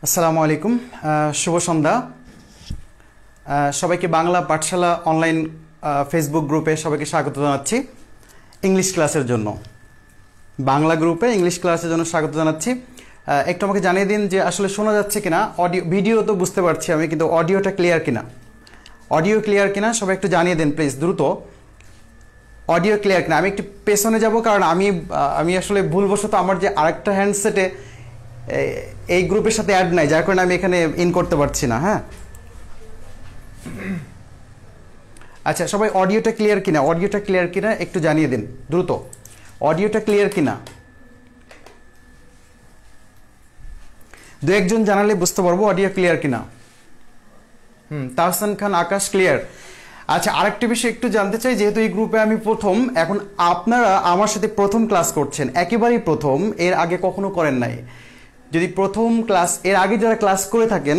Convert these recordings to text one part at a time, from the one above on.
আসসালামু আলাইকুম শুভ সন্ধ্যা সবাইকে বাংলা পাঠশালা অনলাইন ফেসবুক গ্রুপে সবাইকে স্বাগত জানাচ্ছি ইংলিশ ক্লাসের জন্য বাংলা গ্রুপে ইংলিশ ক্লাসের জন্য স্বাগত জানাচ্ছি একটু আমাকে জানিয়ে দিন যে আসলে শোনা যাচ্ছে কিনা অডিও ভিডিও তো বুঝতে পারছি আমি কিন্তু অডিওটা ক্লিয়ার কিনা সবাই একটু জানিয়ে দিন প্লিজ দ্রুত অডিও ক্লিয়ার কিনা আমি একটু পেছনে যাব কারণ আমি আসলে ভুলবশত আমার যে আরেকটা হ্যান্ডসেটে এই গ্রুপের সাথে অ্যাড নাই যার কারণে আমি এখানে ইন করতে পারছি না হ্যাঁ আচ্ছা সবাই অডিওটা ক্লিয়ার কিনা একটু জানিয়ে দিন দ্রুত অডিওটা ক্লিয়ার কিনা দু একজন জানালে বুঝতে পারবো অডিও ক্লিয়ার কিনা তাহসান খান আকাশ ক্লিয়ার আচ্ছা আরেকটা বিষয় একটু জানতে চাই যেহেতু এই গ্রুপে আমি প্রথম এখন আপনারা আমার সাথে প্রথম ক্লাস করছেন একেবারেই প্রথম এর আগে কখনো করেন নাই যদি প্রথম ক্লাস এর আগে যারা ক্লাস করে থাকেন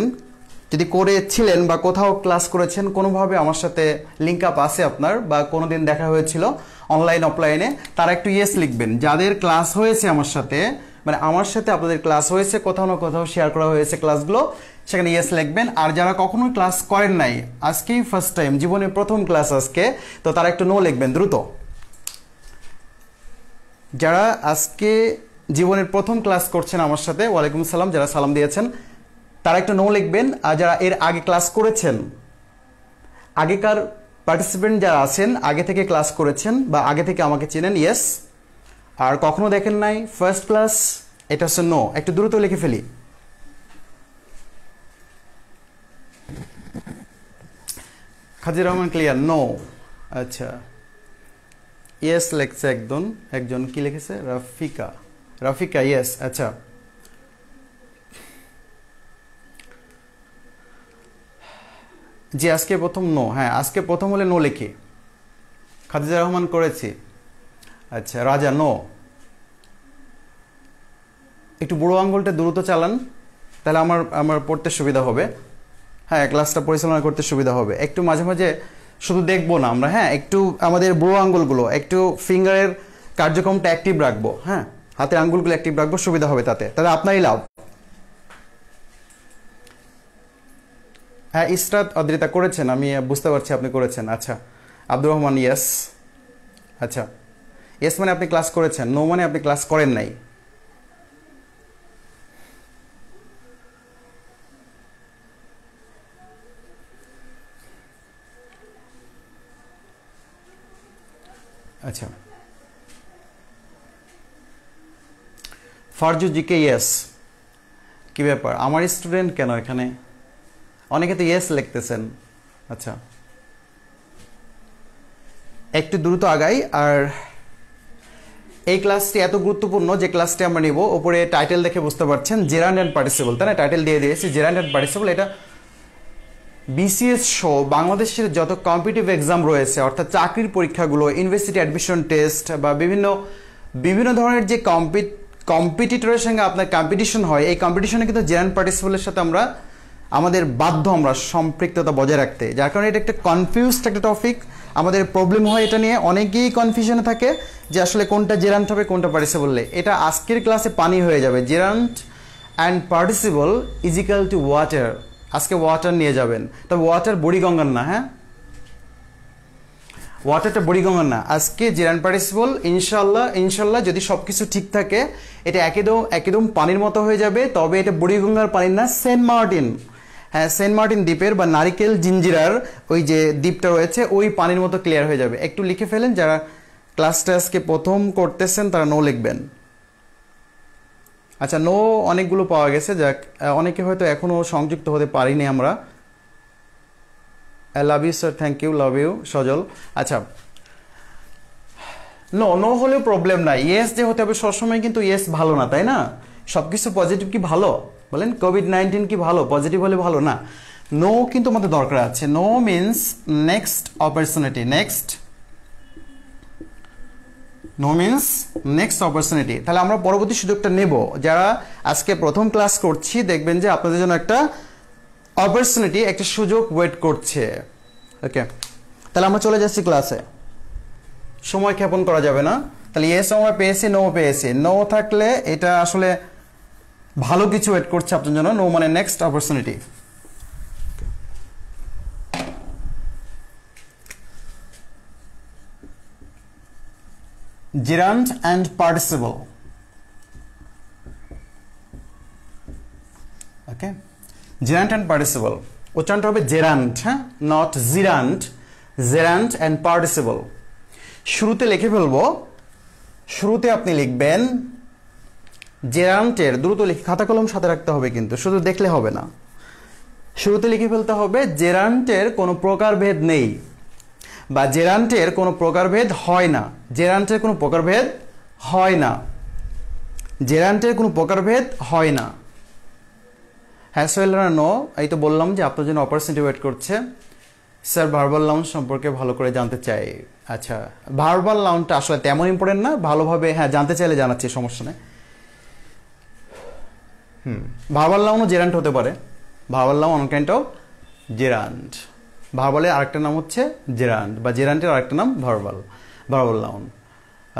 যদি করেছিলেন বা কোথাও ক্লাস করেছেন কোনোভাবে আমার সাথে লিঙ্ক আপ আছে আপনার বা কোনোদিন দেখা হয়েছিল অনলাইন অফলাইনে তারা একটু ইয়েস লিখবেন যাদের ক্লাস হয়েছে আমার সাথে মানে আমার সাথে আপনাদের ক্লাস হয়েছে কোথাও না কোথাও শেয়ার করা হয়েছে ক্লাসগুলো সেখানে ইয়েস লিখবেন আর যারা কখনোই ক্লাস করেন নাই আজকেই ফার্স্ট টাইম জীবনের প্রথম ক্লাস আজকে তো তারা একটু নো লিখবেন দ্রুত যারা আজকে জীবনের প্রথম ক্লাস করছেন আমার সাথে ওয়ালাইকুম সালাম যারা সালাম দিয়েছেন তারা একটু নো লিখবেন আর যারা এর আগে ক্লাস করেছেন আগেকার পার্টিসিপেন্ট যারা আছেন আগে থেকে ক্লাস করেছেন বা আগে থেকে আমাকে চেনেন ইয়েস আর কখনো দেখেন নাই ফার্স্ট ক্লাস এটা হচ্ছে নো একটু দ্রুত লিখে ফেলি খাজির রহমান ক্লিয়ার নো আচ্ছা ইয়েস লেখছে একজন কি লিখেছে রাফিকা ইয়েস আচ্ছা জি আজকে প্রথম নো হ্যাঁ আজকে প্রথম হলে নো লিখি খাদিজা রহমান করেছি আচ্ছা রাজা নো একটু বুড়ো আঙ্গুলটা দ্রুত চালান তাহলে আমার পড়তে সুবিধা হবে হ্যাঁ ক্লাসটা পরিচালনা করতে সুবিধা হবে একটু মাঝে মাঝে শুধু দেখবো না আমরা হ্যাঁ একটু আমাদের বুড়ো আঙ্গুলগুলো একটু ফিঙ্গারের কার্যক্রমটা অ্যাক্টিভ রাখবো হ্যাঁ হাতের আঙ্গুলগুলো অ্যাক্টিভ রাখবো সুবিধা হবে তাহলে আপনারই লাভ হ্যাঁ ইসরাত অদ্রিতা করেছেন আমি বুঝতে পারছি আপনি করেছেন আচ্ছা আব্দুর রহমান ইয়েস আচ্ছা ইয়েস মানে আপনি ক্লাস করেছেন নো মানে আপনি ক্লাস করেন নাই আচ্ছা ফারজু জিকে ইয়েস কি ব্যাপার আমার স্টুডেন্ট কেন এখানে অনেকে তো ইয়েস লিখতেছেন আচ্ছা একটু দ্রুত আগাই আর এই ক্লাসটি এত গুরুত্বপূর্ণ যে ক্লাসটি আমরা নিব উপরে টাইটেল দেখে বুঝতে পারছেন জেরান্ড অ্যান্ড পার্টিসিপল তাই না টাইটেল দিয়ে দিয়েছি জেরান্ড অ্যান্ড পার্টিসিপল এটা বিসিএস সহ বাংলাদেশের যত কম্পিটিটিভ এক্সাম রয়েছে অর্থাৎ চাকরির পরীক্ষাগুলো ইউনিভার্সিটি অ্যাডমিশন টেস্ট বা বিভিন্ন ধরনের যে কম্পিটিটরের সঙ্গে আপনার কম্পিটিশন হয় এই কম্পিটিশনে কিন্তু জেরান্ড পার্টিসিপলের সাথে আমাদের বাধ্য আমরা সম্পৃক্ততা বজায় রাখতে যার কারণে এটা একটা কনফিউজড একটা টপিক আমাদের প্রবলেম হয় এটা নিয়ে অনেকেই কনফিউশনে থাকে যে আসলে কোনটা জেরান্ড হবে কোনটা পার্টিসিপল এটা আজকের ক্লাসে পানি হয়ে যাবে gerund and participle is equal to water আজকে ওয়াটার নিয়ে যাবেন তবে ওয়াটার বুড়িগঙ্গার না হ্যাঁ ওয়াটারটা বুড়িগঙ্গার না আজকে জেরান্ড পার্টিসিপল ইনশাল্লাহ যদি সবকিছু ঠিক থাকে এটা একদম পানির মতো হয়ে যাবে তবে এটা বুড়িগঙ্গার পানি না সেন্ট মার্টিন হ্যাঁ সেন্ট মার্টিন দ্বীপের বা নারিকেল জিঞ্জিরার ওই যে দ্বীপটা রয়েছে ওই পানির মতো ক্লিয়ার হয়ে যাবে একটু লিখে ফেলেন যারা ক্লাসটা আজকে প্রথম করতেছেন তারা নো লিখবেন আচ্ছা নো অনেকগুলো পাওয়া গেছে যাক অনেকে হয়তো এখনো সংযুক্ত হতে পারিনি আমরা love you sir thank you love you Sajal আচ্ছা নো হলেও প্রবলেম নাই ইয়েস যে হতে হবে সবসময় কিন্তু ইয়েস ভালো না তাই না সবকিছু পজিটিভ কি ভালো বলেন কোভিড-19 কি ভালো পজিটিভ হলে ভালো না নো কিন্তু আমাদের দরকার আছে no means next opportunity next opportunity তাহলে আমরা পরবর্তী সুযোগটা নেব যারা আজকে প্রথম ক্লাস করছি দেখবেন যে আপনাদের জন্য একটা অপরচুনিটি একটা সুযোগ ওয়েট করছে ওকে তাহলে আমরা চলে যাচ্ছি ক্লাসে সময় ক্ষেপণ করা যাবে না তাহলে ইয়েস আমরা পেয়েছি নো থাকলে এটা আসলে ভালো কিছু ওয়েট করছে আপনার জন্য, নো মানে next opportunity. gerund and participle, okay, gerund and participle উচ্চারণটা হবে gerund, হ্যাঁ, not gerund, gerund and participle। শুরুতে লিখে ফেলবো, শুরুতে আপনি লিখবেন জেরান্টের, দ্রুত লিখে খাতা কলম সাথে রাখতে হবে কিন্তু শুধু দেখলে হবে না, শুরুতে লিখে ফেলতে হবে জেরান্টের কোনো প্রকারভেদ নেই বা জেরান্টের কোনো প্রকারভেদ হয় না, জেরান্টের কোনো প্রকারভেদ হয় না, জেরান্টের কোনো প্রকারভেদ হয় না। হ্যাঁ সোহেলরা নো, এই তো বললাম যে আপনার জন্য অপরচুনিটি ওয়েট করছে। স্যার ভার্বাল নাউন সম্পর্কে ভালো করে জানতে চাই। আচ্ছা, ভার্বাল নাউনটা আসলে তেমন ইম্পর্টেন্ট না, ভালোভাবে হ্যাঁ জানতে চাইলে জানাচ্ছি, সমস্যা নেই। ভার্বাল নাউনও জেরান্ট হতে পারে, verbal noun on kind of gerund. ভার্বালের আরেকটা নাম হচ্ছে জেরান্ট বা জেরান্টের আরেকটা নাম ভার্বাল, ভার্বাল নাউন।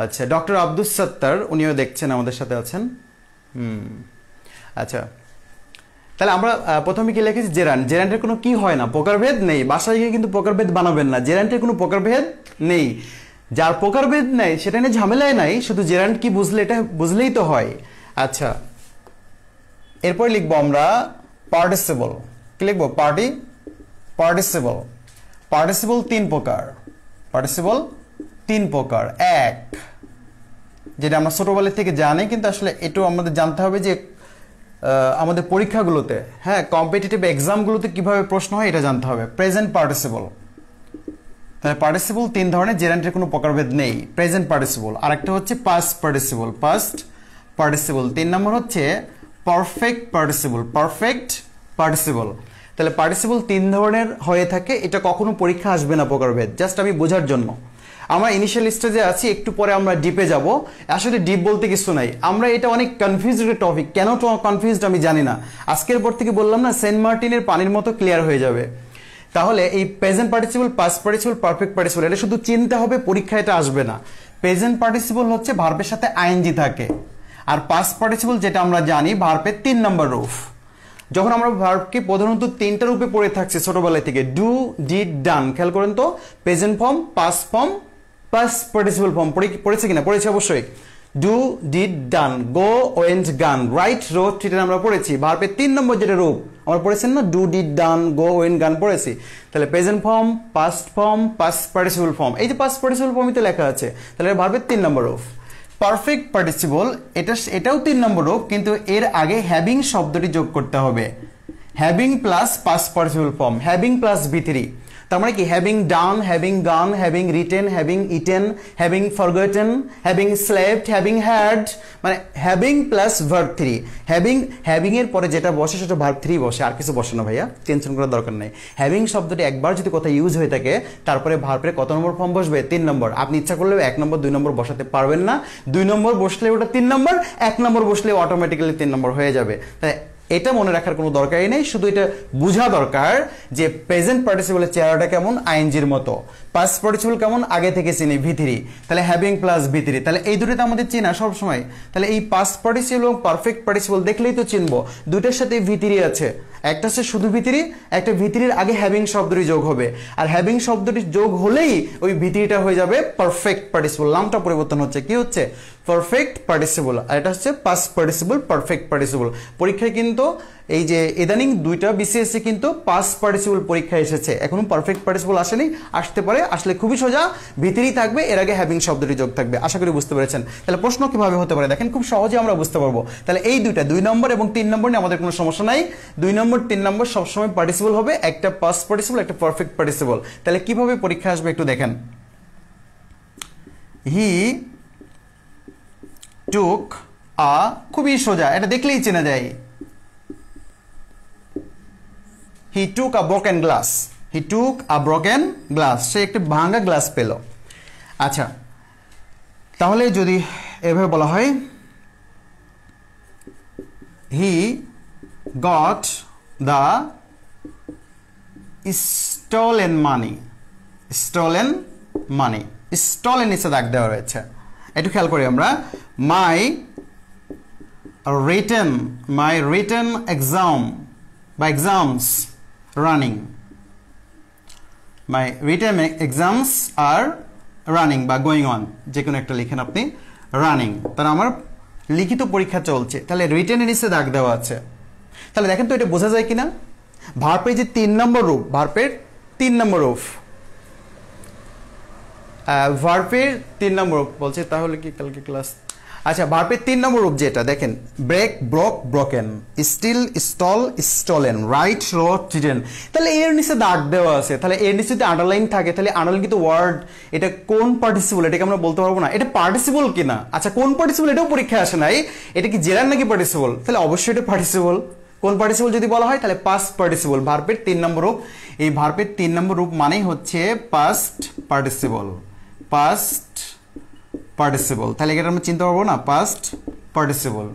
আচ্ছা, ডক্টর আব্দুস সত্তার উনিও দেখছেন, আমাদের সাথে আছেন। আচ্ছা, তাহলে আমরা প্রথমে কি লিখেছি জেরান্ট, জেরান্টের কোনো কি হয় না, প্রকারভেদ নেই। বাসায় গিয়ে কিন্তু প্রকারভেদ বানাবেন না, জেরান্টের কোনো প্রকারভেদ নেই। যার প্রকারভেদ নেই সেটা নিয়ে ঝামেলায় নাই, শুধু জেরান্ট কি বুঝলে এটা বুঝলেই তো হয়। আচ্ছা, এরপর লিখবো আমরা পার্টিসিপল। কি লিখবো? পার্টিসিপল। পার্টিসিপল তিন প্রকার, পার্টিসিপল তিন প্রকার। এক, যেটা আমরা ছোটবেলা থেকে জানি, কিন্তু আসলে এটাও আমাদের জানতে হবে যে আমাদের পরীক্ষাগুলোতে, হ্যাঁ কম্পিটিটিভ এক্সামগুলোতে কিভাবে প্রশ্ন হয় এটা জানতে হবে। Present participle. তাহলে পার্টিসিপল তিন ধরনের, জেরান্টের কোনো প্রকারভেদ নেই। Present participle. আরেকটা হচ্ছে পাস্ট পার্টিসিপল, পাস্ট পার্টিসিপল। তিন নম্বর হচ্ছে পারফেক্ট পার্টিসিপল, পারফেক্ট পার্টিসিপল। তাহলে পার্টিসিপল তিন ধরনের হয়ে থাকে, এটা কখনো পরীক্ষা আসবে না প্রকারভেদ, জাস্ট আমি বোঝার জন্য। আমরা ইনিশিয়াল স্টেজে আছি, একটু পরে আমরা ডিপে যাব। আসলে ডিপ বলতে কিছু নাই, আমরা এটা অনেক কনফিউজড টপিক, কেন কনফিউজড আমি জানি না। আজকের পর থেকে বললাম না, সেন্ট মার্টিনের পানির মতো ক্লিয়ার হয়ে যাবে। তাহলে এই present participle, past participle, perfect participle, এটা শুধু চিনতে হবে, পরীক্ষা এটা আসবে না। প্রেজেন্ট পার্টিসিপল হচ্ছে ভার্বের সাথে আইএনজি থাকে, আর পাস্ট পার্টিসিপল যেটা আমরা জানি ভার্বের 3 নম্বর রূপ। যখন আমরা ভার্বকে প্রধানত 3টা রূপে পড়ে থাকছি ছোটবেলায় থেকে, ডু, ডিড, ডান। খেয়াল করেন তো, present form, past form, past participle form পড়েছে কিনা? পড়েছে অবশ্যই। Do, did, done, go, went, গান, রাইট, রোড, ট্রিটেন আমরা পড়েছি। ভার্বের 3 নম্বর যেটা রূপ আমরা পড়েছেন না, do, did, done, go, went, গান পড়েছি। তাহলে present form, past form, past participle form, এই যে পাস্ট পার্টিসিপল ফর্মই তো লেখা আছে। তাহলে ভার্বের 3 নম্বর রূপ। পারফেক্ট পার্টিসিপল, এটাও 3 নম্বর রূপ, কিন্তু এর আগে হ্যাভিং শব্দটি যোগ করতে হবে। Having plus past participle form, having plus V3। তার মানে কি? Having done, having gone, having written, having eaten, having forgotten, having slaved, having had, মানে হ্যাভিং প্লাস ভার্ব 3। হ্যাভিং এর পরে যেটা বসে সেটা ভার্ব 3 বসে, আর কিছু বসে না ভাইয়া, টেনশন করার দরকার নেই। হ্যাভিং শব্দটি একবার যদি কথা ইউজ হয়ে থাকে, তারপরে ভার্বের কত নম্বর ফর্ম বসবে? 3 নম্বর। আপনি ইচ্ছা করলেও 1 নম্বর 2 নম্বর বসাতে পারবেন না, 2 নম্বর বসলে ওটা 3 নম্বর, 1 নম্বর বসলে অটোমেটিক্যালি 3 নম্বর হয়ে যাবে। তাই এটা মনে রাখার কোনো দরকারই নেই, শুধু এটা বোঝা দরকার যে প্রেজেন্ট পার্টিসিপলের চেহারাটা কেমন, আইএনজির মতো। পাস্ট পার্টিসিপল কেমন, আগে থেকে চিনি, V3। তাহলে হ্যাভিং প্লাস V3, তাহলে এই দুটোতে আমাদের চেনা সবসময়। তাহলে এই পাস্ট পার্টিসিপল এবং পারফেক্ট পার্টিসিপল দেখলেই তো চিনবো, দুইটার সাথে V3 আছে। একটা হচ্ছে শুধু V3, একটা V3-র আগে হ্যাভিং শব্দটি যোগ হবে, আর হ্যাভিং শব্দটি যোগ হলেই ওই V3টা হয়ে যাবে পারফেক্ট পার্টিসিপল। নামটা পরিবর্তন হচ্ছে, কি হচ্ছে? Perfect participle. আর এটা হচ্ছে পাস্ট পার্টিসিপল, পারফেক্ট পার্টিসিপল। পরীক্ষায় কিন্তু এই যে ইদানিং 2টা BCSE কিন্তু পাস্ট পার্টিসিপল পরীক্ষা এসেছে, এখনো পারফেক্ট পার্টিসিপল আসেনি, আসতে পারে, আসলে খুবই সোজা, V3 থাকবে, এর আগে হ্যাভিং শব্দটি যোগ থাকবে। আশা করি বুঝতে পেরেছেন। তাহলে প্রশ্ন কিভাবে হতে পারে দেখেন, খুব সহজে আমরা বুঝতে পারবো। তাহলে এই দুইটা, 2 নম্বর এবং 3 নম্বর নিয়ে আমাদের কোনো সমস্যা নাই। 2 নম্বর 3 নম্বর সবসময় পার্টিসিপল হবে, একটা পাস্ট পার্টিসিপল, একটা পারফেক্ট পার্টিসিপল। তাহলে কিভাবে পরীক্ষা আসবে একটু দেখেন। হি টুক আ, খুবই সোজা, এটা দেখলেই চেনা যায়। He took a broken glass, he took a broken glass, সে একটি ভাঙা গ্লাস পেল। আচ্ছা, তাহলে যদি এভাবে বলা হয়, he got the stolen money, stolen money, stolen নিচে দাগ দেওয়া রয়েছে, একটু খেয়াল করি আমরা। মাই written, my written exam বা exams running, my written exams are running বা going on, যে কোনো একটা লিখেন আপনি running, তার আমার লিখিত পরীক্ষা চলছে। তাহলে written এর নিচে দাগ দেওয়া আছে। তাহলে দেখেন তো এটা বোঝা যায় কিনা, ভার্বের যে 3 নম্বর রূপ, ভার্বের 3 নম্বর রূপ, ভার্বের 3 নম্বর রূপ বলছে, তাহলে কি কালকে ক্লাস, আচ্ছা ভার্বের 3 নম্বর রূপ যেটা দেখেন, break, broke, broken, steal, stole, stolen, write, wrote, written. তাহলে এর নিচে দাগ দেওয়া আছে, তাহলে এর নিচে যদি আন্ডারলাইন থাকে তাহলে আন্ডারলাইন কিন্তু ওয়ার্ড, এটা কোন পার্টিসিপল, এটাকে আমরা বলতে পারবো না এটা পার্টিসিপল কিনা। আচ্ছা কোন পার্টিসিপল এটাও পরীক্ষায় আসে নাই, এটা কি জেরার নাকি পার্টিসিপল, তাহলে অবশ্যই এটা পার্টিসিপল। কোন পার্টিসিপল যদি বলা হয় তাহলে পাস্ট পার্টিসিপল, ভার্বের 3 নম্বর রূপ। এই ভার্বের 3 নম্বর রূপ মানেই হচ্ছে পাস্ট পার্টিসিপল, পাস্ট পার্টিসিপল। তাহলে এটা আমরা চিনতে পারবো না, পাস্ট পার্টিসিপল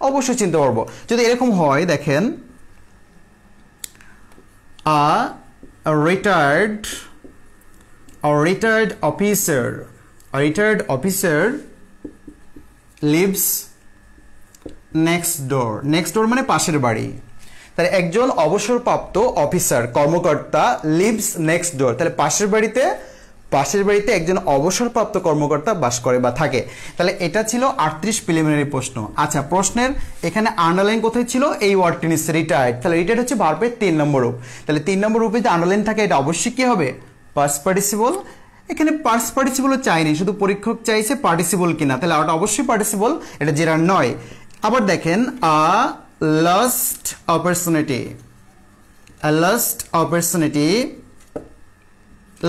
অবশ্যই চিনতে পারবো। যদি এরকম হয় দেখেন, a retired officer lives next door, next door মানে পাশের বাড়ি। তাহলে একজন অবসরপ্রাপ্ত অফিসার, কর্মকর্তা, লিভস নেক্সট ডোর, তাহলে পাশের বাড়িতে একজন অবসরপ্রাপ্ত কর্মকর্তা বাস করে বা থাকে। তাহলে এটা ছিল 38 প্রিলিমিনারি প্রশ্ন। আচ্ছা প্রশ্নের এখানে আন্ডারলাইন কোথায় ছিল, এই ওয়ার্ডটি নিচ্ছে রিটায়ার্ড। তাহলে রিটায়ার্ড হচ্ছে ভার্বের 3 নম্বর রূপ। তাহলে 3 নম্বর রূপে যদি আন্ডারলাইন থাকে এটা অবশ্যই কি হবে, পাস্ট পার্টিসিপল। এখানে পাস্ট পার্টিসিপলও চাইনি, শুধু পরীক্ষক চাইছে পার্টিসিপল কিনা, তাহলে ওটা অবশ্যই পার্টিসিপল, এটা জেরার নয়। আবার দেখেন, a lost opportunity,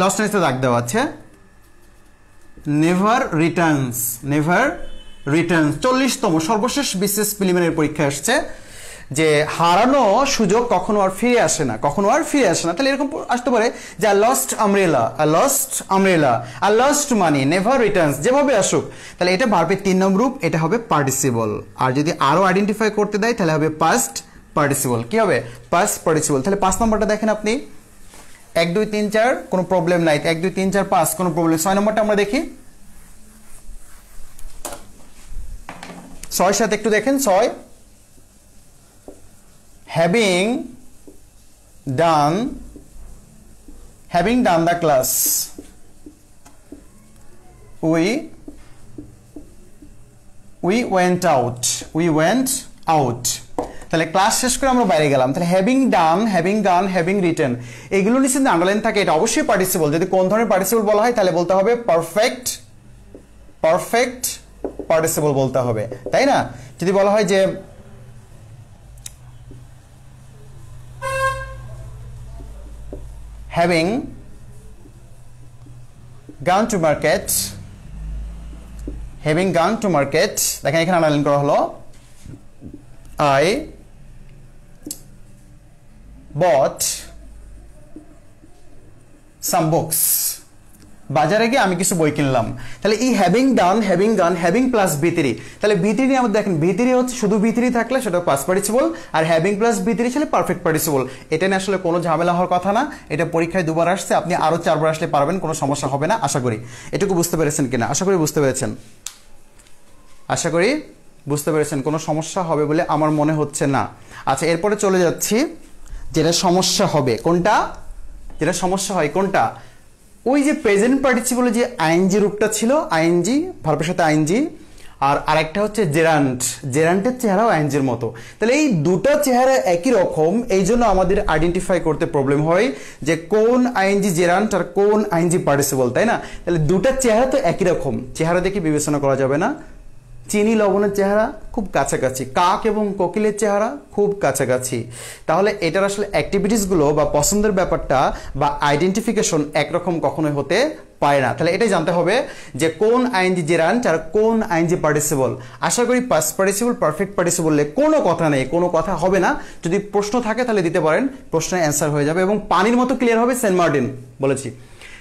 লস্ট নিতে দাগ দেওয়া আছে, নেভার রিটার্নস, 40তম সর্বশেষ বিশেষ প্রিলিমিনারি পরীক্ষা আসছে যে হারানো সুযোগ কখনো আর ফিরে আসে না, তাহলে এরকম আসতে পারে যে লস্ট আমব্রেলা, লস্ট মানি, নেভার রিটার্নস, যেভাবে আসুক। তাহলে এটা ভার্বের 3 নম্বর রূপ, এটা হবে পার্টিসিপল। আর যদি আরো আইডেন্টিফাই করতে দেয় তাহলে হবে পাস্ট পার্টিসিপল। কি হবে, পাস্ট পার্টিসিপল। তাহলে 5 নম্বরটা দেখেন আপনি, 1 2 3 4 কোনো প্রবলেম নাই, 1 2 3 4 5 কোনো প্রবলেম। 6 নম্বরটা আমরা দেখি, 6 সাথে একটু দেখেন, 6 having done the class we went out, তাহলে ক্লাস শেষ করে আমরা বাইরে গেলাম। তাহলে having done, having gone, having written, এগুলো নিচে আন্ডারলাইন থাকে, এটা অবশ্যই পার্টিসিপল। যদি কোন ধরনের পার্টিসিপল বলা হয় তাহলে বলতে হবে পারফেক্ট পার্টিসিপল বলতে হবে, তাই না? যদি বলা হয় যে হ্যাভিং গান টু মার্কেট, দেখেন এখানে আন্ডারলাইন করা হলো, I bought some books, বাজারে গিয়ে আমি কিছু বই কিনলাম। তাহলে এই having done, having gone, having plus ভিতরি, তাহলে ভিতরি আমাদের দেখেন, ভিতরি হচ্ছে শুধু ভিতরি থাকলে সেটা past participle, are having plus ভিতরি ছিল পারফেক্ট পার্টিসিপল। এটা নিয়ে আসলে কোনো ঝামেলা হওয়ার কথা না, এটা পরীক্ষায় 2 বার আসছে, আপনি আরো 4 বার আসলে পারবেন, কোনো সমস্যা হবে না আশা করি। এটুকু বুঝতে পেরেছেন কিনা? আশা করি বুঝতে পেরেছেন, কোনো সমস্যা হবে বলে আমার মনে হচ্ছে না। আচ্ছা এরপরে চলে যাচ্ছি, যেটা সমস্যা হবে কোনটা, ওই যে প্রেজেন্ট পার্টিসিপলে যে আইএনজি রূপটা ছিল, আইএনজি ভার্বের সাথে আইএনজি, আর আরেকটা হচ্ছে জেরান্টের চেহারাও আইএনজির মতো। তাহলে এই দুটো চেহারা একই রকম, এই জন্য আমাদের আইডেন্টিফাই করতে প্রবলেম হয় যে কোন আইএনজি জেরান্ট আর কোন আইএনজি পার্টিসিপল, তাই না? তাহলে দুটো চেহারা তো একই রকম, চেহারা দেখে বিবেচনা করা যাবে না। চিনি লবণের চেহারা খুব কাছাকাছি, কাক এবং কোকিলের চেহারা খুব কাছাকাছি। তাহলে এটার আসলে অ্যাক্টিভিটিসগুলো বা পছন্দের ব্যাপারটা বা আইডেন্টিফিকেশন একরকম কখনোই হতে পারে না। তাহলে এটাই জানতে হবে যে কোন আইএনজি জেরান্ট আর কোন আইএনজি পার্টিসিপল। আশা করি পাস্ট পার্টিসিপল পারফেক্ট পার্টিসিপলে কোনো কথা নেই, কোনো কথা হবে না। যদি প্রশ্ন থাকে তাহলে দিতে পারেন, প্রশ্নের অ্যান্সার হয়ে যাবে এবং পানির মতো ক্লিয়ার হবে। সেন্ট মার্টিন বলেছি,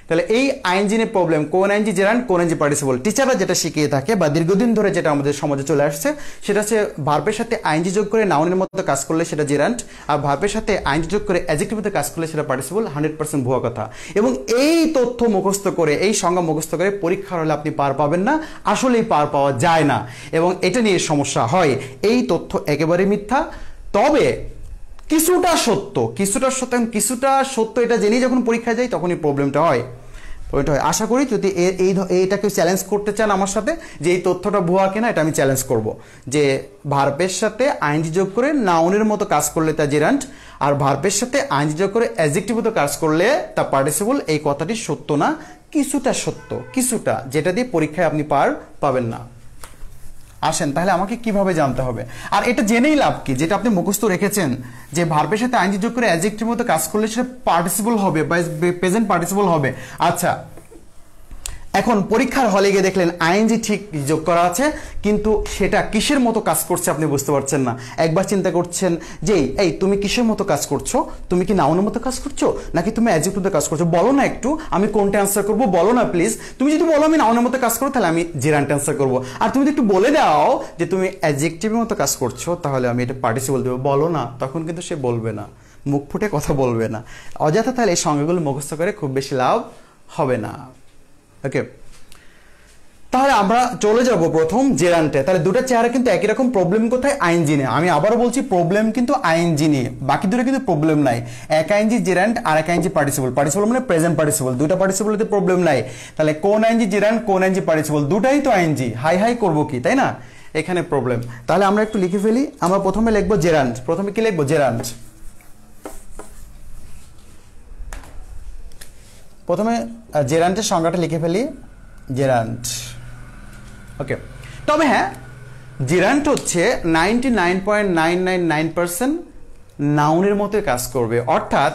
তাহলে এই আইএনজি নিয়ে প্রবলেম, কোন আইএনজি জেরান্ড, কোন আইএনজি পার্টিসিপল, টিচাররা যেটা শিখিয়ে থাকে বা দীর্ঘদিন ধরে যেটা আমাদের সমাজে চলে আসছে সেটা হচ্ছে ভার্বের সাথে আইএনজি যোগ করে নাউনের মতো কাজ করলে সেটা জেরান্ড, আর ভার্বের সাথে আইএনজি যোগ করে অ্যাডজেক্টিভের মতো কাজ করলে সেটা পার্টিসিপল। 100% ভুয়া কথা। এবং এই তথ্য মুখস্থ করে, এই সংজ্ঞা মুখস্থ করে পরীক্ষার হলে আপনি পার পাবেন না, আসলেই পার পাওয়া যায় না এবং এটা নিয়ে সমস্যা হয়। এই তথ্য একেবারে মিথ্যা, তবে কিছুটা সত্য, কিছুটা সত্য এটা জেনেই যখন পরীক্ষা যায় তখনই প্রবলেমটা হয়। আশা করি যদি এইটাকে চ্যালেঞ্জ করতে চান আমার সাথে যে এই তথ্যটা ভুয়া কিনা, এটা আমি চ্যালেঞ্জ করব যে ভার্বের সাথে আইএনজি যোগ করে নাউনের মতো কাজ করলে তা জেরান্ড, আর ভার্বের সাথে আইএনজি যোগ করে অ্যাডজেক্টিভ মতো কাজ করলে তা পার্টিসিপল। এই কথাটি সত্য না, কিছুটা সত্য, কিছুটা, যেটা দিয়ে পরীক্ষায় আপনি পার পাবেন না। আসেন তাহলে আমাকে কিভাবে জানতে হবে, আর এটা জেনেই লাভ কি, যেটা আপনি মুখস্থ রেখেছেন যে ভার্বের সাথে আইএনজি যোগ করে অ্যাডজেক্টিভ মতো কাজ করলে সেটা পার্টিসিপল হবে বা প্রেজেন্ট পার্টিসিপল হবে। আচ্ছা, এখন পরীক্ষার হলে গিয়ে দেখলেন আইএনজি ঠিক যোগ করা আছে, কিন্তু সেটা কিসের মতো কাজ করছে আপনি বুঝতে পারছেন না। একবার চিন্তা করছেন যে এই তুমি কিসের মতো কাজ করছো, তুমি কি নাউনের মতো কাজ করছো নাকি তুমি অ্যাডজেক্টিভ মতো কাজ করছো, বলো না একটু, আমি কোনটা অ্যান্সার করবো বলো না প্লিজ। তুমি যদি বলো আমি নাউনের মতো কাজ করবো তাহলে আমি জেরান্ড অ্যান্সার করবো, আর তুমি যদি একটু বলে দাও যে তুমি অ্যাডজেক্টিভের মতো কাজ করছো তাহলে আমি এটা পার্টিসিপল দেবো, বলো না, তখন কিন্তু সে বলবে না, মুখ ফুটে কথা বলবে না, অযথা। তাহলে এই সংজ্ঞাগুলো মুখস্থ করে খুব বেশি লাভ হবে না। ওকে, তাহলে আমরা চলে যাব প্রথম জেরান্ডে। তাহলে দুটো চেহারা কিন্তু একই রকম, প্রবলেম কোথায়, আইএনজি নিয়ে। আমি আবারও বলছি প্রবলেম কিন্তু আইএনজি নিয়ে, বাকি দুটো কিন্তু প্রবলেম নাই। এক আইএনজি জেরান্ড আর এক আইএনজি পার্টিসিপল, পার্টিসিপল মানে প্রেজেন্ট পার্টিসিপল, দুটো পার্টিসিপলতে প্রবলেম নাই। তাহলে কোন আইএনজি জেরান্ড, কোন আইএনজি পার্টিসিপল, দুটাই তো আইএনজি, হাই হাই করবো কি, তাই না? এখানে প্রবলেম। তাহলে আমরা একটু লিখে ফেলি। আমরা প্রথমে লিখবো জেরান্ড। প্রথমে কি লিখবো, জেরান্ড। প্রথমে জেরান্ডের সংজ্ঞাটা লিখে ফেলি, জেরান্ড। ওকে, তবে হ্যাঁ, জেরান্ড হচ্ছে 99.999% নাউনের মতো কাজ করবে। অর্থাৎ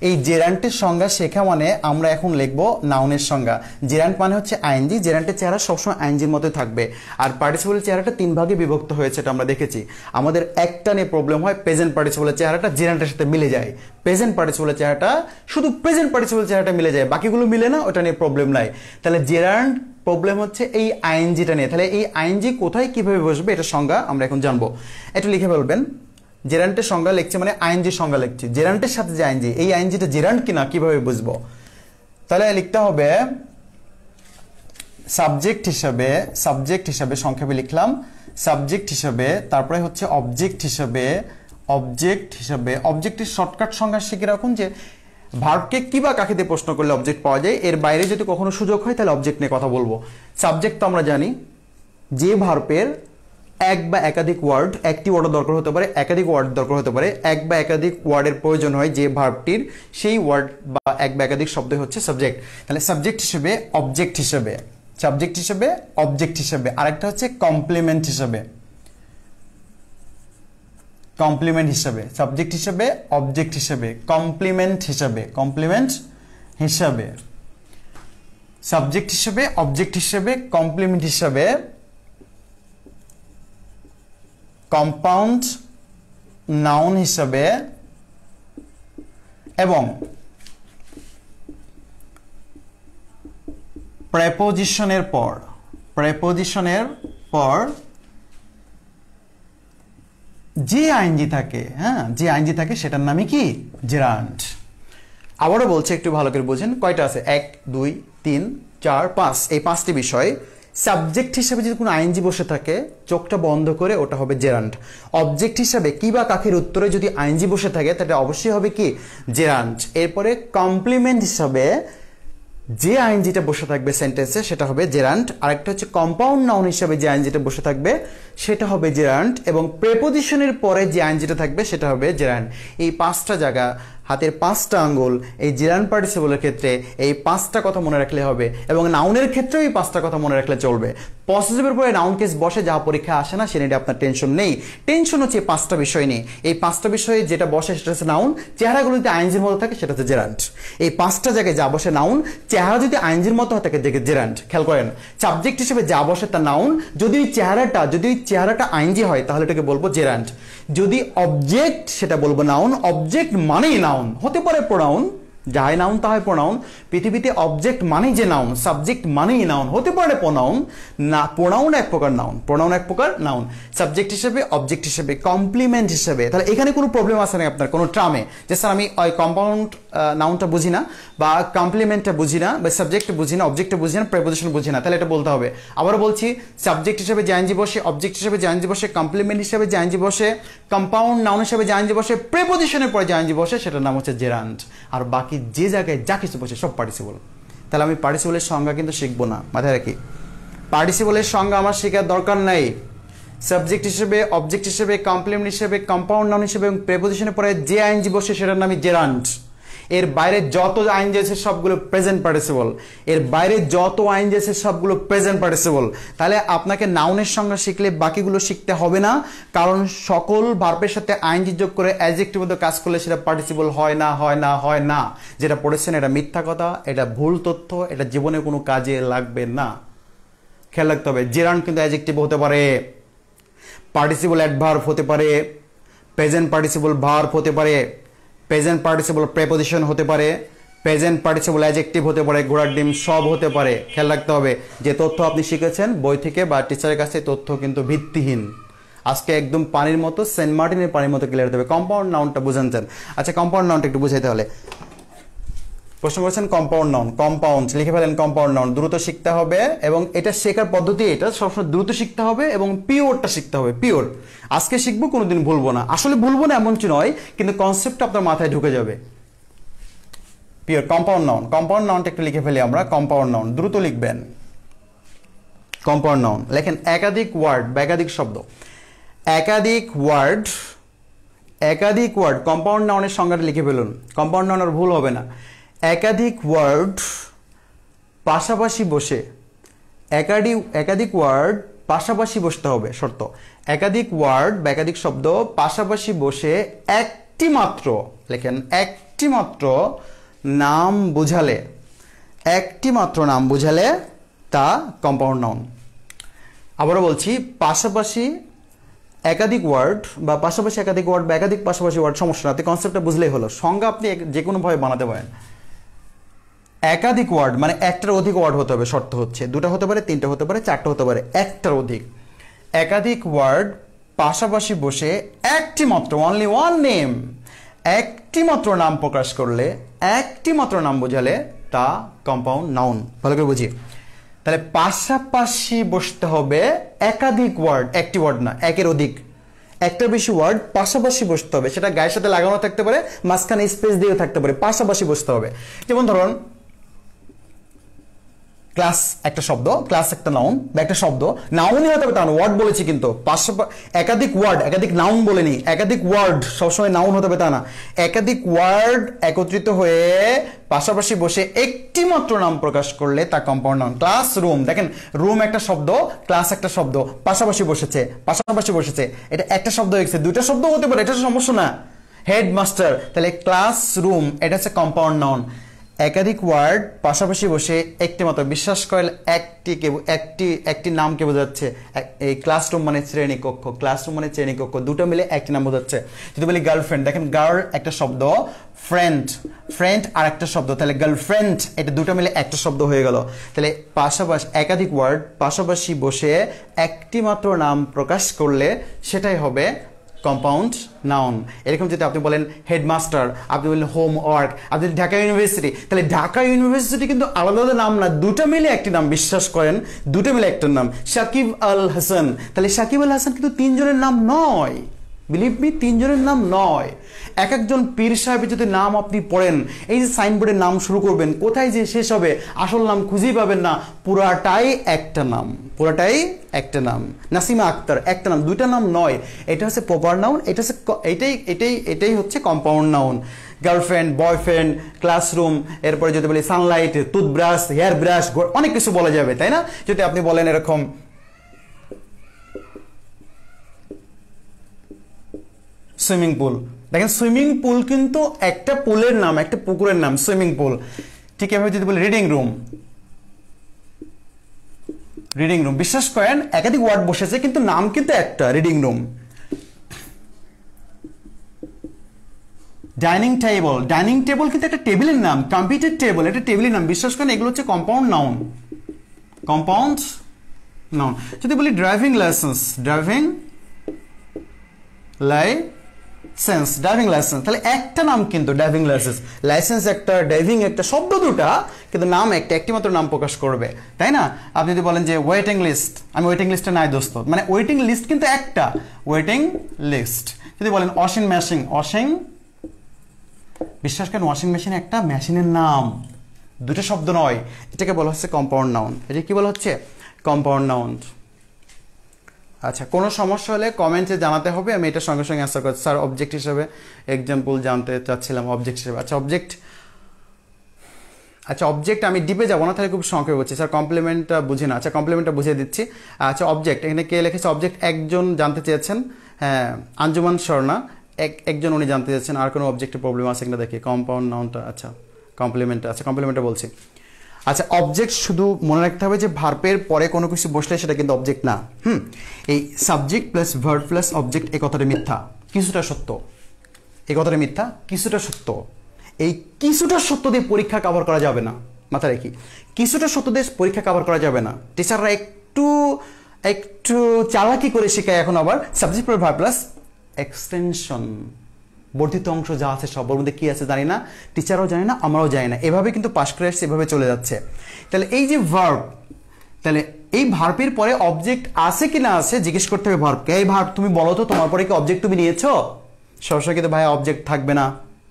এই জেরান্ডের সংজ্ঞা শেখা মানে আমরা এখন লিখবো নাউনের সংজ্ঞা। জেরান্ড মানে হচ্ছে আইএনজি, জেরান্ডের চেহারা সবসময় আইএনজির মতোই থাকবে। আর পার্টিসিপলের চেহারাটা 3 ভাগে বিভক্ত হয়েছে, এটা আমরা দেখেছি। আমাদের একটা নিয়ে প্রবলেম হয়, প্রেজেন্ট পার্টিসিপলের চেহারাটা জেরান্ডের সাথে মিলে যায়। প্রেজেন্ট পার্টিসিপলের চেহারাটা শুধু প্রেজেন্ট পার্টিসিপলের চেহারাটা মিলে যায়, বাকিগুলো মিলে না, ওটা নিয়ে প্রবলেম নাই। তাহলে জেরান্ড প্রবলেম হচ্ছে এই আইএনজিটা নিয়ে। তাহলে এই আইএনজি কোথায় কিভাবে বসবে এটা সংজ্ঞা আমরা এখন জানবো। এটা লিখে ফেলবেন, জেরান্ডের সংজ্ঞা লিখছে মানে আইএনজি সংজ্ঞা লিখছি, জেরান্ডের সাথে যে আইএনজি, এই আইএনজিটা জেরান্ড কিনা কিভাবে বুঝবো। তাহলে লিখতে হবে সাবজেক্ট হিসাবে সংক্ষেপে লিখলাম, সাবজেক্ট হিসাবে, তারপরে হচ্ছে অবজেক্ট হিসাবে, অবজেক্টের শর্টকাট সংজ্ঞা শিখে রাখুন যে ভার্বকে কি বা কাকে দিয়ে প্রশ্ন করলে অবজেক্ট পাওয়া যায়, এর বাইরে যদি কখনো সুযোগ হয় তাহলে অবজেক্ট নিয়ে কথা বলবো। সাবজেক্ট তো আমরা জানি যে ভার্বের এক বা একাধিক ওয়ার্ড, একটি ওয়ার্ড দরকার হতে পারে, একাধিক ওয়ার্ড দরকার হতে পারে, এক বা একাধিক ওয়ার্ডের প্রয়োজন হয় যে ভার্বটির, সেই ওয়ার্ড বা এক বা একাধিক শব্দ হচ্ছে সাবজেক্ট। তাহলে সাবজেক্ট হিসেবে, অবজেক্ট হিসেবে, সাবজেক্ট হিসেবে, অবজেক্ট হিসেবে, আরেকটা হচ্ছে কমপ্লিমেন্ট হিসেবে, কমপ্লিমেন্ট হিসেবে, সাবজেক্ট হিসেবে, অবজেক্ট হিসেবে, কমপ্লিমেন্ট হিসেবে, কমপ্লিমেন্ট হিসেবে, সাবজেক্ট হিসেবে, অবজেক্ট হিসেবে, কমপ্লিমেন্ট হিসেবে, কম্পাউন্ড নাউন হিসেবে, এবং প্রেপোজিশনের পর যে আইএনজি থাকে, হ্যাঁ, যে আইএনজি থাকে সেটার নামই কি, জেরান্ড। আবারও বলছে, একটু ভালো করে বুঝেন, কয়টা আছে, 1 2 3 4 5, এই 5টি বিষয়। সাবজেক্ট হিসেবে যদি কোনো আইএনজি বসে থাকে চোখটা বন্ধ করে ওটা হবে জেরান্ড। অবজেক্ট হিসেবে কি বা কাকের উত্তরে যদি আইএনজি বসে থাকে তাহলে অবশ্যই হবে কি, জেরান্ড। এরপরে কমপ্লিমেন্ট হিসাবে যে আইএনজিটা বসে থাকবে সেন্টেন্সে সেটা হবে জেরান্ড। আরেকটা হচ্ছে কম্পাউন্ড নাউন হিসাবে যে আইএনজিটা বসে থাকবে সেটা হবে জেরান্ড, এবং প্রেপোজিশনের পরে যে আইএনজিটা থাকবে সেটা হবে জেরান্ড। এই 5টা জায়গা, হাতের 5টা আঙ্গুল, এই জেরান্ড পার্টিসিপলের ক্ষেত্রে এই 5টা কথা মনে রাখলে হবে, এবং নাউনের ক্ষেত্রেও এই 5টা কথা মনে রাখলে চলবে। পসেসিভের পরে নাউন কেস বসে, যা পরীক্ষা আসে না সে নিয়ে আপনার টেনশন নেই। টেনশন হচ্ছে 5টা বিষয় নিয়ে। এই 5টা বিষয়ে যেটা বসে সেটা হচ্ছে নাউন, চেহারাগুলো যদি আইএনজির মতো থাকে সেটা হচ্ছে জেরান্ড। এই 5টা জায়গায় যা বসে নাউন, চেহারা যদি আইএনজির মতো হয় থাকে জেরান্ড। খেয়াল করেন, সাবজেক্ট হিসেবে যা বসে তা নাউন, যদি চেহারাটা আইএনজি হয় তাহলে এটাকে বলবো জেরান্ড। যদি অবজেক্ট সেটা বলবো নাউন, অবজেক্ট মানেই নাউন, হতে পারে প্রোনাউন, যাই নাউন তাহাই প্রোনাউন। পৃথিবীতে অবজেক্ট মানেই যে নাউন, সাবজেক্ট মানেই নাউন, হতে পারে প্রোনাউন না, প্রোনাউন এক প্রকার নাউন, প্রোনাউন এক প্রকার নাউন, সাবজেক্ট হিসেবে, অবজেক্ট হিসেবে, কমপ্লিমেন্ট হিসেবে। তাহলে এখানে কোনো প্রবলেম আছে না আপনার কোনো ট্রামে যে স্যার আমি ওই কম্পাউন্ড নাউনটা বুঝি না, বা কমপ্লিমেন্টটা বুঝি না, বা সাবজেক্ট বুঝি না, অবজেক্টটা বুঝি না, প্রেপোজিশন বুঝি না, তাহলে এটা বলতে হবে। আবারও বলছি, সাবজেক্ট হিসেবে জাইনজি বসে, অবজেক্ট হিসেবে জাইনজি বসে, কমপ্লিমেন্ট হিসেবে জাইনজি বসে, কম্পাউন্ড নাউন হিসেবে জাইনজি বসে, প্রেপোজিশনের পরে জাইনজি বসে, সেটার নাম হচ্ছে জেরান্ড। আর বাকি যে জায়গায় যা কিছু বসে সব পার্টিসিপল। তাহলে আমি পার্টিসিপলের সংজ্ঞা কিন্তু শিখবো না, মাথায় রাখি। পার্টিসিপলের সংজ্ঞা আমার শেখার দরকার নাই। সাবজেক্ট হিসেবে, অবজেক্ট হিসেবে, কমপ্লিমেন্ট হিসেবে, কম্পাউন্ড নাউন হিসেবে এবং প্রেপোজিশনের পরে যে আইএনজি বসে সেটার নামই জেরান্ড। এর বাইরে যত আইএনজি আছে সবগুলো প্রেজেন্ট পার্টিসিপল, এর বাইরে যত আইএনজি আছে সবগুলো প্রেজেন্ট পার্টিসিপল। তাহলে আপনাকে নাউনের সংজ্ঞা শিখলে বাকিগুলো শিখতে হবে না, কারণ সকল ভার্বের সাথে আইএনজি যোগ করে অ্যাডজেক্টিভ মধ্যে কাজ করলে সেটা পার্টিসিপল হয় না, হয় না, হয় না। যেটা পড়েছেন এটা মিথ্যা কথা, এটা ভুল তথ্য, এটা জীবনে কোনো কাজে লাগবে না। খেয়াল রাখতে হবে, জেরান্ড কিন্তু অ্যাডজেক্টিভ হতে পারে, পার্টিসিপল অ্যাডভার্ব হতে পারে, প্রেজেন্ট পার্টিসিপল ভার্ব হতে পারে, প্রেজেন্ট পার্টিসিপল প্রেপোজিশন হতে পারে, প্রেজেন্ট পার্টিসিপল অ্যাডজেক্টিভ হতে পারে, ঘোড়ার ডিম সব হতে পারে। খেয়াল রাখতে হবে যে তথ্য আপনি শিখেছেন বই থেকে বা টিচারের কাছে, তথ্য কিন্তু ভিত্তিহীন। আজকে একদম পানির মতো, সেন্ট মার্টিনের পানির মতো ক্লিয়ার হতে হবে। কম্পাউন্ড নাউনটা বুঝান চান, আচ্ছা কম্পাউন্ড নাউনটা একটু বুঝাইতে হলে প্রশ্ন করছেন কম্পাউন্ড নাউন, কম্পাউন্ড লিখে ফেলেন। কম্পাউন্ড নাউন দ্রুত শিখতে হবে, এবং এটা শেখার পদ্ধতি এটা সবসময় দ্রুত শিখতে হবে এবং পিওরটা শিখতে হবে। পিওর আজকে শিখবো, কোনোদিন ভুলবো না। আসলে ভুলবো না এমন কিছু নয়, কিন্তু কনসেপ্টটা আপনার মাথায় ঢুকে যাবে। পিওর কম্পাউন্ড নাউন, কম্পাউন্ড নাউনটা একটু লিখে ফেলি আমরা। কম্পাউন্ড নাউন দ্রুত লিখবেন। কম্পাউন্ড নাউন লেখেন একাধিক ওয়ার্ড বা একাধিক শব্দ, একাধিক ওয়ার্ড, একাধিক ওয়ার্ড। কম্পাউন্ড নাউনের সংজ্ঞাটা লিখে ফেলুন, কম্পাউন্ড নাউনের ভুল হবে না। একাধিক ওয়ার্ড পাশাপাশি বসে, একাধিক ওয়ার্ড পাশাপাশি বসতে হবে, শর্ত। একাধিক ওয়ার্ড বা একাধিক শব্দ পাশাপাশি বসে একটি মাত্র, লেখেন একটি মাত্র নাম বোঝালে, একটি মাত্র নাম বোঝালে তা কম্পাউন্ড নাউন। আবারও বলছি, পাশাপাশি একাধিক ওয়ার্ড বা পাশাপাশি একাধিক ওয়ার্ড বা একাধিক পাশাপাশি ওয়ার্ড, সমস্যা না, আপনি কনসেপ্টটা বুঝলেই হলো। সংজ্ঞা আপনি যে কোনোভাবে বানাতে পারেন। একাধিক ওয়ার্ড মানে একটার অধিক ওয়ার্ড হতে হবে, শর্ত হচ্ছে দুটা হতে পারে, তিনটা হতে পারে, চারটা হতে পারে, একটার অধিক। একাধিক ওয়ার্ড পাশাপাশি বসে একটি মাত্র, অনলি ওয়ান নেম, একটি মাত্র নাম প্রকাশ করলে, একটি মাত্র নাম বোঝালে তা কম্পাউন্ড নাউন। ভালো করে বুঝি, তাহলে পাশাপাশি বসতে হবে একাধিক ওয়ার্ড, একটি ওয়ার্ড না, একের অধিক, একটা বেশি ওয়ার্ড পাশাপাশি বসতে হবে। সেটা গায়ের সাথে লাগানো থাকতে পারে, মাঝখানে স্পেস দিয়েও থাকতে পারে, পাশাপাশি বসতে হবে। যেমন ধরুন ক্লাস একটা শব্দ, ক্লাস একটা নাউন বা একটা শব্দ, নাউনই হতে হবে তা না, ওয়ার্ড বলেছি কিন্তু একাধিক ওয়ার্ড, একাধিক নাউন বলেনি, একাধিক ওয়ার্ড সবসময় নাউন হতে হবে তা না। একাধিক ওয়ার্ড একত্রিত হয়ে পাশাপাশি বসে একটি মাত্র নাম প্রকাশ করলে তা কম্পাউন্ড নাউন। ক্লাসরুম, দেখেন রুম একটা শব্দ, ক্লাস একটা শব্দ, পাশাপাশি বসেছে, পাশাপাশি বসেছে, এটা একটা শব্দ হয়েছে, দুইটা শব্দ হতে পারে, এটা সমস্যা না। হেডমাস্টার, তাহলে ক্লাসরুম এটা হচ্ছে কম্পাউন্ড নাউন। একাধিক ওয়ার্ড পাশাপাশি বসে একটি মাত্র, বিশ্বাস করেন একটি নামকে বোঝাচ্ছে। এই ক্লাসরুম মানে শ্রেণীকক্ষ, ক্লাসরুম মানে শ্রেণীকক্ষ, দুটো মিলে একটি নাম বোঝাচ্ছে। যদি বলি গার্লফ্রেন্ড, দেখেন গার্ল একটা শব্দ, ফ্রেন্ড, ফ্রেন্ড আর একটা শব্দ, তাহলে গার্লফ্রেন্ড এটা দুটো মিলে একটা শব্দ হয়ে গেল। তাহলে পাশাপাশি একাধিক ওয়ার্ড পাশাপাশি বসে একটি মাত্র নাম প্রকাশ করলে সেটাই হবে কম্পাউন্ড নাউন। এরকম যদি আপনি বলেন হেডমাস্টার, আপনি বললেন হোমওয়ার্ক, আপনি ঢাকা ইউনিভার্সিটি, তাহলে ঢাকা ইউনিভার্সিটি কিন্তু আলাদা আলাদা নাম না, দুটো মিলে একটি নাম, বিশ্বাস করেন দুটো মিলে একটা নাম। সাকিব আল হাসান, তাহলে সাকিব আল হাসান কিন্তু তিনজনের নাম নয়, বিলিভ মি, তিনজনের নাম নয়। এক একজন পীর সাহেবের যদি নাম আপনি পড়েন, এই যে সাইনবোর্ডের নাম শুরু করবেন, কোথায় যে শেষ হবে আসল নাম খুঁজেই পাবেন না, পুরাটাই একটা নাম, পুরাটাই একটা নাম। নাসিমা আক্তার একটা নাম, দুইটা নাম নয়, এটা হচ্ছে প্রপার নাউন, এটা হচ্ছে এটাই হচ্ছে compound noun. Girlfriend, boyfriend, classroom, এরপরে যদি বলি সানলাইট, টুথব্রাশ, হেয়ার ব্রাশ, অনেক কিছু বলা যাবে, তাই না? যদি আপনি বলেন এরকম সুইমিং পুল, দেখেন সুইমিং পুল কিন্তু একটা পুলের নাম, একটা পুকুরের নাম সুইমিং পুল। ঠিক এভাবে যদি বলি রিডিং রুম, রিডিং রুম, বিশ্বাস করেন একাধিক ওয়ার্ড বসেছে কিন্তু নাম কিন্তু একটা, রিডিং রুম। ডাইনিং টেবল কিন্তু একটা টেবিলের নাম, কম্পিউটার টেবল একটা টেবিলের নাম, বিশ্বাস করেন এগুলো হচ্ছে কম্পাউন্ড নাউন। যদি বলি ড্রাইভিং লাইসেন্স, তাহলে একটা নাম কিন্তু ড্রাইভিং লাইসেন্স একটা, ড্রাইভিং একটা, শব্দ দুটা কিন্তু নাম একটা, একটি মাত্র নাম প্রকাশ করবে, তাই না? আপনি যদি বলেন যে ওয়েটিং লিস্ট, আমি ওয়েটিং লিস্টে নাই দোস্ত, মানে ওয়েটিং লিস্ট কিন্তু একটা, ওয়েটিং লিস্ট। যদি বলেন ওয়াশিং মেশিন, বিশ্বাস করেন ওয়াশিং মেশিন একটা মেশিনের নাম, দুটো শব্দ নয়, এটাকে বলা হচ্ছে কম্পাউন্ড নাউন। এটা কি বলা হচ্ছে? Compound noun. আচ্ছা, কোনো সমস্যা হলে কমেন্টে জানাতে হবে, আমি এটা সঙ্গে সঙ্গে অ্যান্সার করছি। স্যার অবজেক্ট হিসেবে এক্সাম্পল জানতে চাচ্ছিলাম, অবজেক্ট হিসেবে। আচ্ছা অবজেক্ট আমি ডিপে যাবো না, তাহলে খুব সংক্ষেপে বলছি। স্যার কমপ্লিমেন্টটা বুঝি না। আচ্ছা কমপ্লিমেন্টটা বুঝিয়ে দিচ্ছি। আচ্ছা অবজেক্ট, এখানে কে লিখেছে? অবজেক্ট একজন জানতে চেয়েছেন, হ্যাঁ আঞ্জুমান স্বর্ণা একজন উনি জানতে চেয়েছেন। আর কোনো অবজেক্টের প্রবলেম আছে কিনা দেখি। কম্পাউন্ড নাউনটা, আচ্ছা কমপ্লিমেন্টটা বলছি। আচ্ছা অবজেক্ট শুধু মনে রাখতে হবে যে ভার্বের পরে কোনো কিছু বসলে সেটা কিন্তু অবজেক্ট না। এই subject plus verb plus object, এই কথাটা মিথ্যা, কিছুটা সত্য। এই কথাটা মিথ্যা, কিছুটা সত্য। এই কিছুটা সত্য দিয়ে পরীক্ষা কভার করা যাবে না, মাথায় রাখি। কিছুটা সত্য দিয়ে পরীক্ষা কভার করা যাবে না। টিচাররা একটু চালাকি করে শেখায় এখন আবার subject plus verb plus extension, বর্ধিত অংশ যা আছে সব মধ্যে কি আছে জানি না, টিচারও জানি না, আমরাও জানি না, এভাবে কিন্তু পাস করে আসছে, এভাবে চলে যাচ্ছে। তাহলে এই যে ভার্ব, তাহলে এই ভার্বের পরে অবজেক্ট আছে কি না আছে জিজ্ঞেস করতে হবে ভার্বকে। এই ভার্ব তুমি বলো তো, তোমার পরে কি অবজেক্ট তুমি নিয়েছো? সবসময় কিন্তু ভাই অবজেক্ট থাকবে না,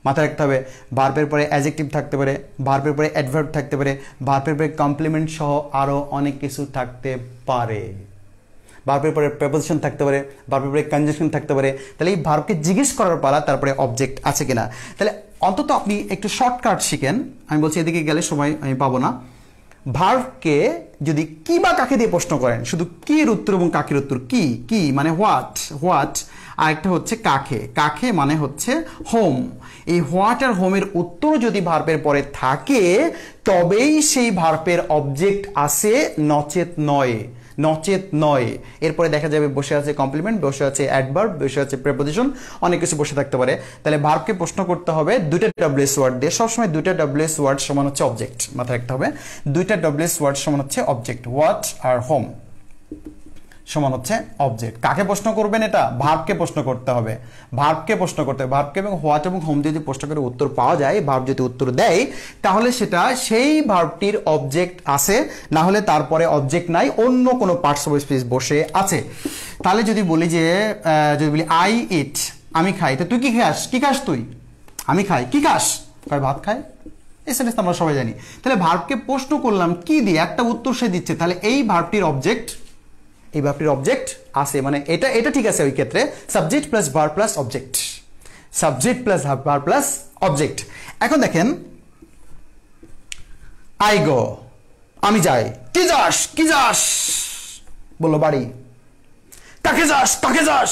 মাথায় রাখতে হবে। ভার্বের পরে অ্যাডজেক্টিভ থাকতে পারে, ভার্বের পরে অ্যাডভার্ব থাকতে পারে, ভার্বের পরে কমপ্লিমেন্ট সহ আরও অনেক কিছু থাকতে পারে, ভার্বের পরে প্রেপোজিশন থাকতে পারে, ভার্বের পরে কনজাংশন থাকতে পারে। তাহলে এই ভার্বকে জিজ্ঞেস করার পালা তারপরে অবজেক্ট আছে কিনা। তাহলে অন্তত আপনি একটু শর্টকাট শিখেন। আমি বলছি এদিকে গেলে সময় আমি পাবো না। ভার্বকে যদি কি বা কাকে দিয়ে প্রশ্ন করেন, শুধু কির উত্তর এবং কাকের উত্তর, কি মানে হোয়াট, আর একটা হচ্ছে কাকে মানে হচ্ছে হোম। এই হোয়াট আর হোমের উত্তর যদি ভার্বের পরে থাকে তবেই সেই ভার্বের অবজেক্ট আসে, নচেত নয়। এরপরে দেখা যাবে বসে আছে কমপ্লিমেন্ট, বসে আছে অ্যাডভার্ব, বসে আছে প্রেপোজিশন, অনেক কিছু বসে থাকতে পারে। তাহলে ভার্বকে প্রশ্ন করতে হবে দুইটা ডব্লিউএস ওয়ার্ড দিয়ে। সবসময় দুইটা ডব্লিউএস ওয়ার্ড সমান হচ্ছে অবজেক্ট, মাথায় রাখতে হবে। দুইটা ডব্লিউএস ওয়ার্ড সমান হচ্ছে অবজেক্ট, হোয়াট আর হোম সমান হচ্ছে অবজেক্ট। কাকে প্রশ্ন করবেন? এটা ভার্বকে প্রশ্ন করতে হবে, ভার্বকে এবং হোয়াট এবং হোম যদি প্রশ্ন করে উত্তর পাওয়া যায়, ভার্ব যদি উত্তর দেয় তাহলে সেটা সেই ভার্বটির অবজেক্ট আছে, না হলে তারপরে অবজেক্ট নাই, অন্য কোনো পার্টস অফ স্পিচ বসে আছে। তাহলে যদি বলি আই ইট, আমি খাই, তো তুই কি খাস তুই? আমি খাই, কি খাস? ভাত খাই। এই সেন্টেন্স আমরা সবাই জানি। তাহলে ভার্বকে প্রশ্ন করলাম কি দিয়ে, একটা উত্তর সে দিচ্ছে, তাহলে এই ভার্বটির অবজেক্ট আছে, মানে এটা ঠিক আছে। ওই ক্ষেত্রে subject plus verb plus object, এখন দেখেন আই গো, আমি যাই। কি যাস? বললো বাড়ি। কাকে যাস?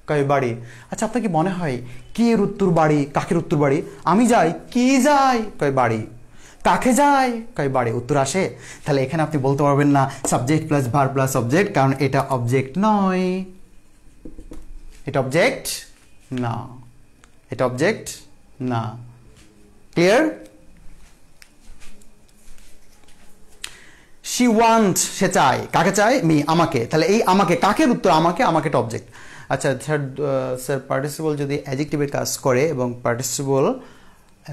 কয় বাড়ি। আচ্ছা আপনার কি মনে হয় কি এর উত্তর বাড়ি, কাকের উত্তর বাড়ি? আমি যাই, কি যাই? কয় বাড়ি। কাকে যায়? কয় বাড়ি। উত্তর আসে। তাহলে এখানে আপনি বলতে পারবেন না subject plus verb plus object, কারণ এটা অবজেক্ট নয়, এটা অবজেক্ট না। ক্লিয়ার? শি ওয়ান্ট, সে চায়। কাকে চায়? মি, আমাকে। তাহলে এই আমাকে, কাকের উত্তর আমাকেটা অবজেক্ট। আচ্ছা স্যার পার্টিসিপল যদি অ্যাডজেক্টিভের কাজ করে এবং পার্টিসিপল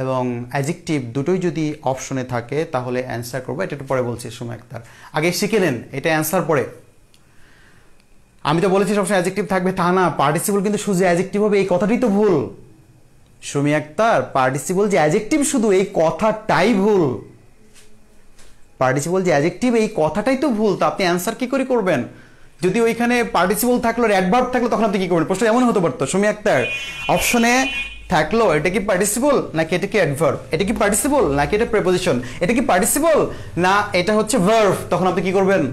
এবং অ্যাডজেক্টিভ দুটোই যদি অপশনে থাকে তাহলে অ্যান্সার করবো। এটা একটু পরে বলছি, সময় একটার আগে শিখে নেন, এটা অ্যান্সার পরে। আমি তো বলেছি সবসময় অ্যাডজেক্টিভ থাকবে, তা না। পার্টিসিপল কিন্তু শুধু অ্যাডজেক্টিভ হবে, এই কথাটাই তো ভুল। সুমি আক্তার, পার্টিসিপল যে অ্যাডজেক্টিভ শুধু, এই কথাটাই ভুল। পার্টিসিপল যে অ্যাডজেক্টিভ, এই কথাটাই তো ভুল। তো আপনি অ্যান্সার কি করে করবেন? যদি ওইখানে পার্টিসিপল থাকলো, অ্যাডভার্ব থাকলো, তখন আপনি কি করবেন? প্রশ্ন এমন হতে পারতো, সুমি আক্তার অপশনে থাকলো এটা কি পার্টিসিপল নাকি এটা কি অ্যাডভার্ব, এটা কি পার্টিসিপল নাকি এটা প্রেপোজিশন, এটা কি পার্টিসিপল না এটা হচ্ছে ভার্ব, তখন আপনি কি করবেন?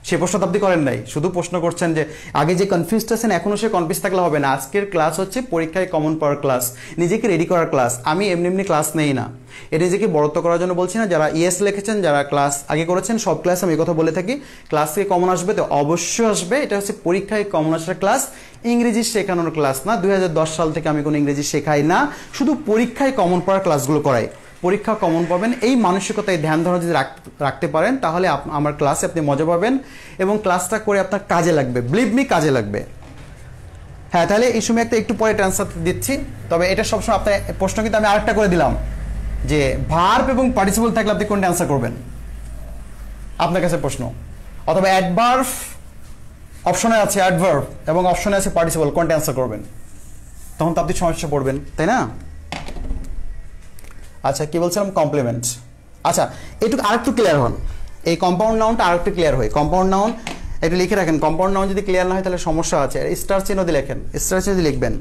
সে প্রশ্ন তো আপনি করেন নাই, শুধু প্রশ্ন করছেন যে আগে যে কনফিউজড আছেন এখনও সে কনফিউজ থাকলে হবে না। আজকের ক্লাস হচ্ছে পরীক্ষায় কমন পাওয়ার ক্লাস, নিজেকে রেডি করার ক্লাস। আমি এমনি এমনি ক্লাস নেই না, এটা নিজেকে বড়ত্ব করার জন্য বলছি না। যারা ইএস লিখেছেন, যারা ক্লাস আগে করেছেন, সব ক্লাস আমি এই কথা বলে থাকি, ক্লাস থেকে কমন আসবে তো অবশ্যই আসবে। এটা হচ্ছে পরীক্ষায় কমন আসার ক্লাস, ইংরেজি শেখানোর ক্লাস না। 2010 সাল থেকে আমি কোনো ইংরেজি শেখাই না, শুধু পরীক্ষায় কমন পাওয়ার ক্লাসগুলো করাই। পরীক্ষা কমন পাবেন, এই মানসিকতায় ধ্যান ধারণা যদি রাখতে পারেন তাহলে আমার ক্লাসে আপনি মজা পাবেন এবং ক্লাসটা করে আপনার কাজে লাগবে, বিলিভ মি কাজে লাগবে। হ্যাঁ, তাহলে এই সময় একটু পরে ট্রান্সফার দিচ্ছি। তবে এটা সবসময় আপনার প্রশ্ন কিন্তু আমি আরেকটা করে দিলাম যে ভার্ব এবং পার্টিসিপল থাকলে আপনি কোনটা অ্যান্সার করবেন, আপনার কাছে প্রশ্ন। অথবা অ্যাডভার্ব অপশনে আছে, অ্যাডভার্ব এবং অপশনে আছে পার্টিসিপল, কোনটা অ্যান্সার করবেন? তখন তো আপনি সমস্যা পড়বেন, তাই না? আচ্ছা, কি বলছিলাম? কমপ্লিমেন্ট। আচ্ছা, এইটুকু আরেকটু ক্লিয়ার হন, এই কম্পাউন্ড নাউনটা আরেকটু ক্লিয়ার হয়। কম্পাউন্ড নাউন একটু লিখে রাখেন, কম্পাউন্ড নাউন যদি ক্লিয়ার না হয় তাহলে সমস্যা আছে। স্টার চিহ্ন দিয়ে লেখেন, স্টার চিহ্ন দিয়ে লিখবেন।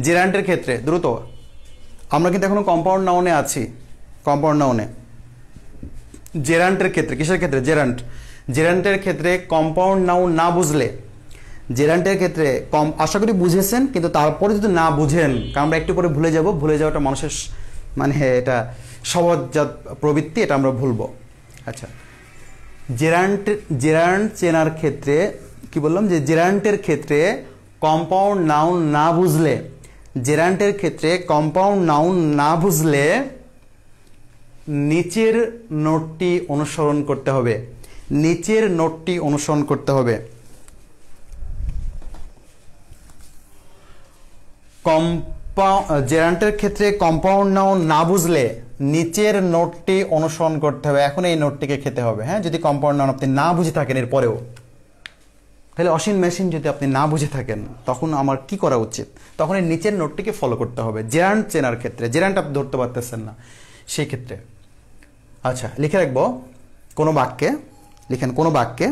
জেরান্টের ক্ষেত্রে দ্রুত, আমরা কিন্তু এখনো কম্পাউন্ড নাউনে আছি। কম্পাউন্ড নাউনে জেরান্টের ক্ষেত্রে, কিসের ক্ষেত্রে? জেরান্ট। জেরান্টের ক্ষেত্রে কম্পাউন্ড নাউন না বুঝলে, জেরান্টের ক্ষেত্রে আশা করি বুঝেছেন, কিন্তু তারপরে যদি না বুঝেন, কারণ আমরা একটু পরে ভুলে যাব, ভুলে যাওয়াটা মানুষের মানে এটা সহজাত প্রবৃত্তি, এটা আমরা ভুলবো। আচ্ছা, জেরান্ট চেনার ক্ষেত্রে কি বললাম, যে জেরান্টের ক্ষেত্রে কম্পাউন্ড নাউন না বুঝলে, জেরান্টের ক্ষেত্রে কম্পাউন্ড নাউন না বুঝলে নিচের নোটটি অনুসরণ করতে হবে, নিচের নোটটি অনুসরণ করতে হবে। জেরান্টের ক্ষেত্রে কম্পাউন্ড নাউন না বুঝলে নিচের নোটটি অনুসরণ করতে হবে। এখন এই নোটটিকে খেতে হবে। হ্যাঁ, যদি কম্পাউন্ড নাউন আপনি না বুঝে থাকেন এরপরেও, তাহলে অসীম মেশিন যদি আপনি না বুঝে থাকেন, তখন আমার কি করা উচিত? তখন এই নিচের নোটটিকে ফলো করতে হবে জেরান্ট চেনার ক্ষেত্রে। জেরান্ট আপনি ধরতে পারতেছেন না সেই ক্ষেত্রে। আচ্ছা, লিখে রাখবো কোনো বাক্যে, লিখেন কোনো বাক্যে।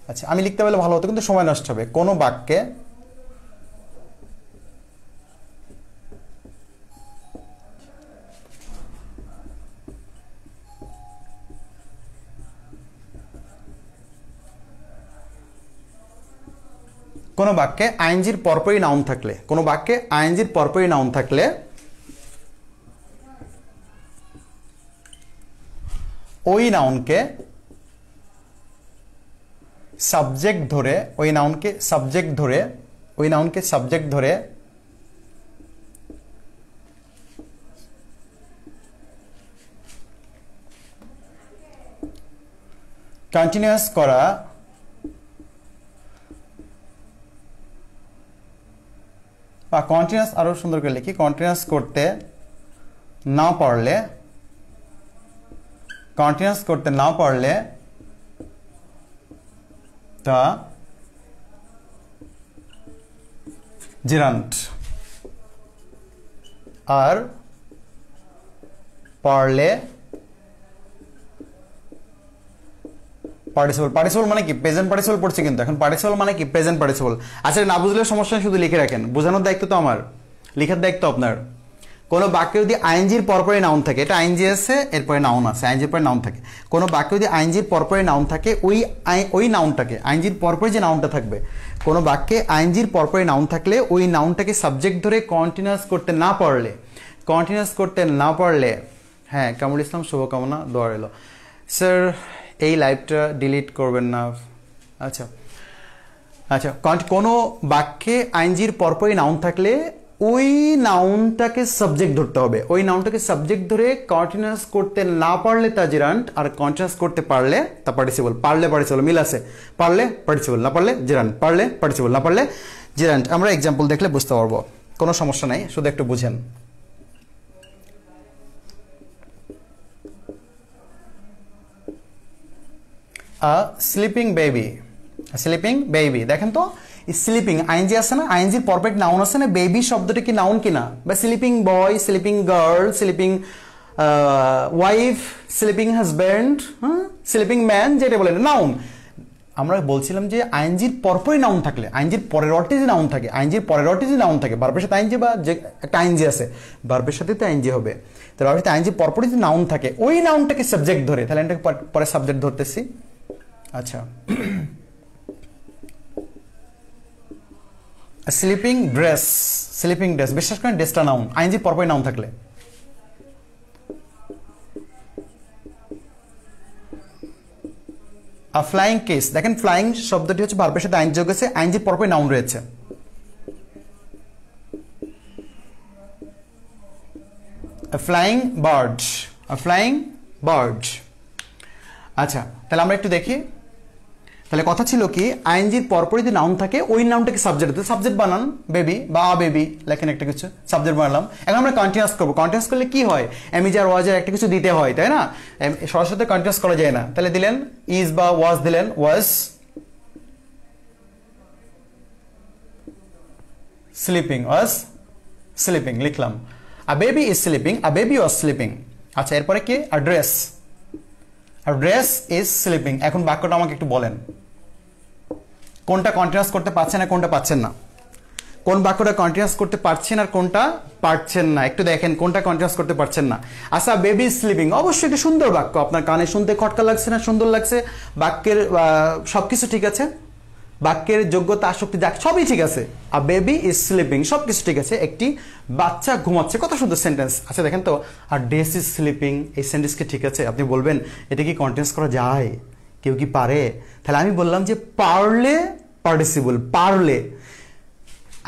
আচ্ছা, আমি লিখতে পারলে ভালো হতো, কিন্তু সময় নষ্ট হবে। কোনো বাক্যে কোনো বাক্যে আইএনজির পরপরই নাউন থাকলে, কোনো বাক্যে আইএনজির পরপরই নাউন থাকলে ওই নাউনকে সাবজেক্ট ধরে, ওই নাউনকে সাবজেক্ট ধরে, ওই নাউনকে সাবজেক্ট ধরে কন্টিনিউয়াস করা বা কন্টিনিউয়াস, আরো সুন্দর করে লিখি, কন্টিনিউয়াস করতে না পারলে, কন্টিনিউয়াস করতে না পারলে তা জেরান্ট, আর পারলে পার্টিসিপল। পার্টিসিপল মানে কি? প্রেজেন্ট পার্টিসিপল পড়ছে কিন্তু এখন। পার্টিসিপল মানে কি? Present participle. আচ্ছা, না বুঝলে সমস্যা, শুধু লিখে রাখেন, বোঝানোর দায়িত্ব তো আমার, লেখার দায়িত্ব আপনার। কোনো বাক্যে যদি আইএনজির পরপরই নাউন থাকে, এটা আইএনজি আছে, এরপরে নাউন আছে, আইএনজির পরে নাউন থাকে। কোনো বাক্যে যদি আইএনজির পরপরই নাউন থাকে, ওই নাউনটাকে, আইএনজির পরপরই যে নাউনটা থাকবে, কোনো বাক্যে আইএনজির পরপরই নাউন থাকলে ওই নাউনটাকে সাবজেক্ট ধরে কন্টিনিউয়াস করতে না পারলে, কন্টিনিউয়াস করতে না পারলে, হ্যাঁ, কামরুল ইসলাম শুভকামনা, দোয়া রইল। স্যার এই লাইভটা ডিলিট করবেন না। আচ্ছা আচ্ছা, কোনো বাক্যে আইএনজির পরপরই নাউন থাকলে ওই নাউনটাকে সাবজেক্ট ধরতে হবে, ওই নাউনটাকে সাবজেক্ট ধরে কন্টিনিউয়াস করতে না পারলে তা জেরান্ট, আর কন্টিনিউয়াস করতে পারলে তা পার্টিসিপল। পারলে পার্টিসিপল মিল আছে, পারলে পার্টিসিপল, না পারলে জেরান্ট, পারলে পার্টিসিপল, না পারলে জেরান্ট। আমরা এক্সাম্পল দেখলে বুঝতে পারবো, কোনো সমস্যা নাই, শুধু একটু বুঝেন। স্লিপিং বেবি, স্লিপিং বেবি, দেখেন তো স্লিপিং আইএনজি আছে না, আইএনজির পরপেট নাউন আছে না, বেবি শব্দটা কি নাউন কিনা? বা sleeping boy, sleeping girl, sleeping wife, sleeping husband, sleeping man, যেটা বলেন নাউন। আমরা বলছিলাম যে আইএনজির পরপরই নাউন থাকলে, আইএনজির পরের অর্থে যে নাউন থাকে, আইএনজির পরের অর্থে যে নাউন থাকে, ভার্বের সাথে আইএনজি, বা যে একটা আইএনজি আছে ভার্বের সাথে তো আইএনজি হবে, তাহলে ভার্বের সাথে আইএনজির পরপরই যে নাউন থাকে, ওই নাউনটাকে সাবজেক্ট ধরে, তাহলে এটাকে পরে সাবজেক্ট ধরতেছি, আচ্ছা, স্লিপিং ড্রেস, স্লিপিং ড্রেস, বিশেষ করে ড্রেসটা নাউন, আইএনজি পরপরই নাউন থাকলে। ফ্লাইং কিস, দেখেন ফ্লাইং শব্দটি হচ্ছে ভার্বের সাথে আইএনজি যোগ হয়েছে, আইএনজি পরপরই নাউন রয়েছে। Flying bird, flying bird. আচ্ছা, তাহলে আমরা একটু দেখি। তাহলে কথা ছিল কি, আইএনজির পরপরই যদি নাউন থাকে ওই নাউনটাকে সাবজেক্ট দিতে, সাবজেক্ট বানান বেবি বা আ বেবি লেখেন একটা কিছু, সাবজেক্ট বানালাম। এখন আমরা কন্টিনিউয়াস করবো, কন্টিনিউয়াস করলে কি হয়, এমিজার ওয়াজের একটা কিছু দিতে হয়, তাই না? সরাসরি কন্টিনিউয়াস করা যায় না। তাহলে দিলেন ইজ বা ওয়াজ, দিলেন ওয়াজ স্লিপিং, ওয়াজ স্লিপিং লিখলাম। A baby is sleeping, a baby was sleeping. আচ্ছা, এরপরে কি, a dress, a dress is sleeping. এখন বাক্যটা আমাকে একটু বলেন কোনটা কন্টিনিউয়াস করতে পারছেন আর কোনটা পাচ্ছেন না, কোন বাক্যটা কন্টিনিউয়াস করতে পারছেন আর কোনটা পারছেন না, একটু দেখেন কোনটা কন্টিনিউয়াস করতে পারছেন না। আচ্ছা, বেবি স্লিপিং অবশ্যই একটা সুন্দর বাক্য, আপনার কানে শুনতে খটকা লাগছে না, সুন্দর লাগছে, বাক্যের সবকিছু ঠিক আছে, বাক্যের যোগ্যতা আসক্তি যা সবই ঠিক আছে। আ বেবি ইজ স্লিপিং, সবকিছু ঠিক আছে, একটি বাচ্চা ঘুমাচ্ছে, কত সুন্দর সেন্টেন্স। আচ্ছা দেখেন তো, আর ড্রেস ইজ স্লিপিং, এই সেন্টেন্স কি ঠিক আছে? আপনি বলবেন এটা কি কন্টিনিউয়াস করা যায়, কেউ কি পারে? তাহলে আমি বললাম যে পারলে পার্টিসিপল, পারলে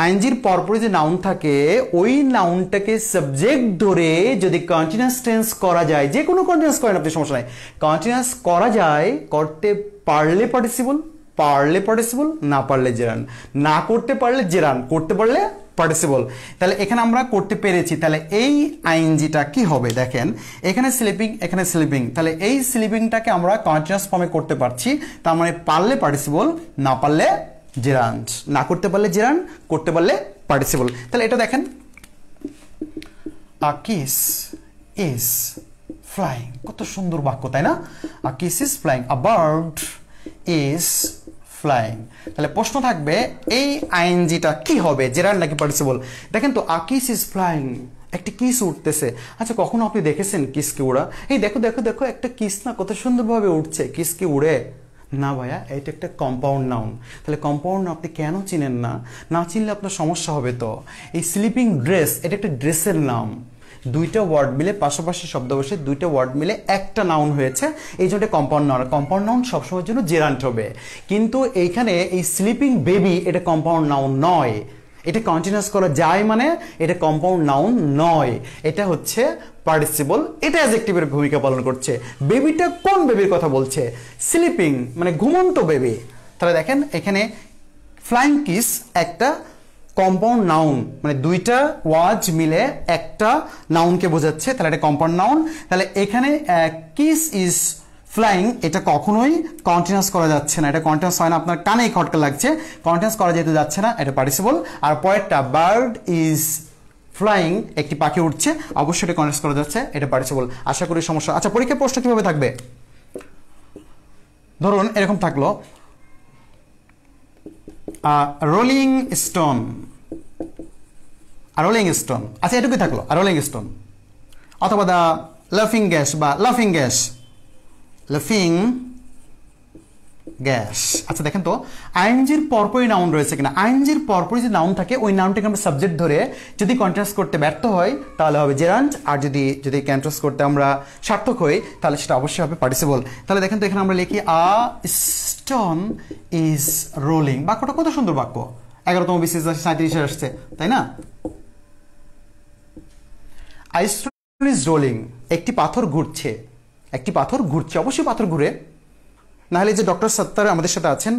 আইএনজির পরপরই যে নাউন থাকে ওই নাউনটাকে সাবজেক্ট ধরে যদি কন্টিনিউয়াস টেন্স করা যায়, যে কোনো কন্টিনিউয়াস করেন আপনি, সমস্যা নাই, কন্টিনিউয়াস করা যায়, করতে পারলে পার্টিসিপল, পারলে পার্টিসিপল, না পারলে জেরান, না করতে পারলে জেরান, করতে পারলে পার্টিসিপল। তাহলে এখানে আমরা করতে পেরেছি, তাহলে এই আইএনজিটা কি হবে দেখেন, এখানে স্লিপিং, এখানে স্লিপিং, তাহলে এই স্লিপিংটাকে আমরা কন্টিনিউয়াস ফর্মে করতে পারছি, তার মানে পারলে পার্টিসিপল, না পারলে জেরান্ট, না করতে পারলে জেরান, করতে পারলে পার্টিসিপল। তাহলে এটা দেখেন, আ কিস ইজ ফ্লাইং, কত সুন্দর বাক্য তাই না? আ kiss is flying, a bird is flying. তাহলে প্রশ্ন থাকবে এই আইএনজিটা কি হবে, জেরান্ট নাকি পার্টিসিপল? দেখেন তো, আ কিস ইজ ফ্লাইং, একটা কিস উঠতেছে। আচ্ছা, কখনো আপনি দেখেছেন কিসকে উড়া? এই দেখো দেখো দেখো, একটা কিস না কত সুন্দরভাবে উঠছে, কিস কি উড়ে? না ভাইয়া, এটা একটা কম্পাউন্ড নাউন। তাহলে কম্পাউন্ড আপনি কেন চিনেন না? না চিনলে আপনার সমস্যা হবে তো। এই স্লিপিং ড্রেস, এটা একটা ড্রেসের নাম, দুইটা ওয়ার্ড মিলে পাশাপাশি শব্দ বসে দুইটা ওয়ার্ড মিলে একটা নাউন হয়েছে, এই জন্য কম্পাউন্ড নাউন। কম্পাউন্ড নাউন সবসময়ের জন্য জেরান্ট হবে, কিন্তু এইখানে এই স্লিপিং বেবি এটা কম্পাউন্ড নাউন নয়, এটা কন্টিনিউয়াস করা যায় মানে এটা কম্পাউন্ড নাউন নয়, এটা হচ্ছে পার্টিসিপল, এটা অ্যাডজেক্টিভের ভূমিকা পালন করছে। বেবিটা কোন বেবির কথা বলছে? স্লিপিং মানে ঘুমন্ত বেবি। তাহলে দেখেন এখানে ফ্লাইং কিস একটা কম্পাউন্ড নাউন, মানে দুইটা ওয়াজ মিলে একটা নাউনকে বোঝাচ্ছে, তাহলে এটা কম্পাউন্ড নাউন। তাহলে এখানে কিস ইজ ফ্লাইং, এটা কখনোই কন্টিনিউয়াস করা যাচ্ছে না, এটা কন্টিনিউয়াস হয় না, আপনার কানেই খটকা লাগছে, কন্টিনিউয়াস করা যেতে যাচ্ছে না, এটা পার্টিসিপল। আর পরেরটা বার্ড ইজ ফ্লাইং, একটি পাখি উঠছে, অবশ্যই এটা কন্টিনিউয়াস করা যাচ্ছে, এটা পার্টিসিপল। আশা করি সমস্যা। আচ্ছা, পরীক্ষার প্রশ্ন কিভাবে থাকবে? ধরুন এরকম থাকলো, রোলিং স্টোন, রোলিং স্টোন, আচ্ছা এটুকুই থাকলো, রোলিং স্টোন, অথবা দ্য লাফিং গ্যাস বা লাফিং গ্যাস, লাফিং গ্যাস। আচ্ছা দেখেন তো, আইএনজির পরপরই নাউন রয়েছে কিনা। আইএনজির পরপরই যে নাউন থাকে ওই নাউনটাকে আমরা সাবজেক্ট ধরে যদি কন্টিনিউয়াস করতে ব্যর্থ হয় তাহলে হবে জেরান্ট, আর যদি কন্টিনিউয়াস করতে আমরা সার্থক হই তাহলে সেটা অবশ্যই হবে পার্টিসিপল। তাহলে দেখেন তো, এখানে আমরা লিখি আ স্টোন ইজ রোলিং, বাক্যটা কত সুন্দর বাক্য, 11তম বিসিএস 37 আসছে তাই না? আ স্টোন ইজ রোলিং, একটি পাথর ঘুরছে, একটি পাথর ঘুরছে, অবশ্যই পাথর ঘুরে, নাহলে যে ডক্টর সত্তার আমাদের সাথে আছেন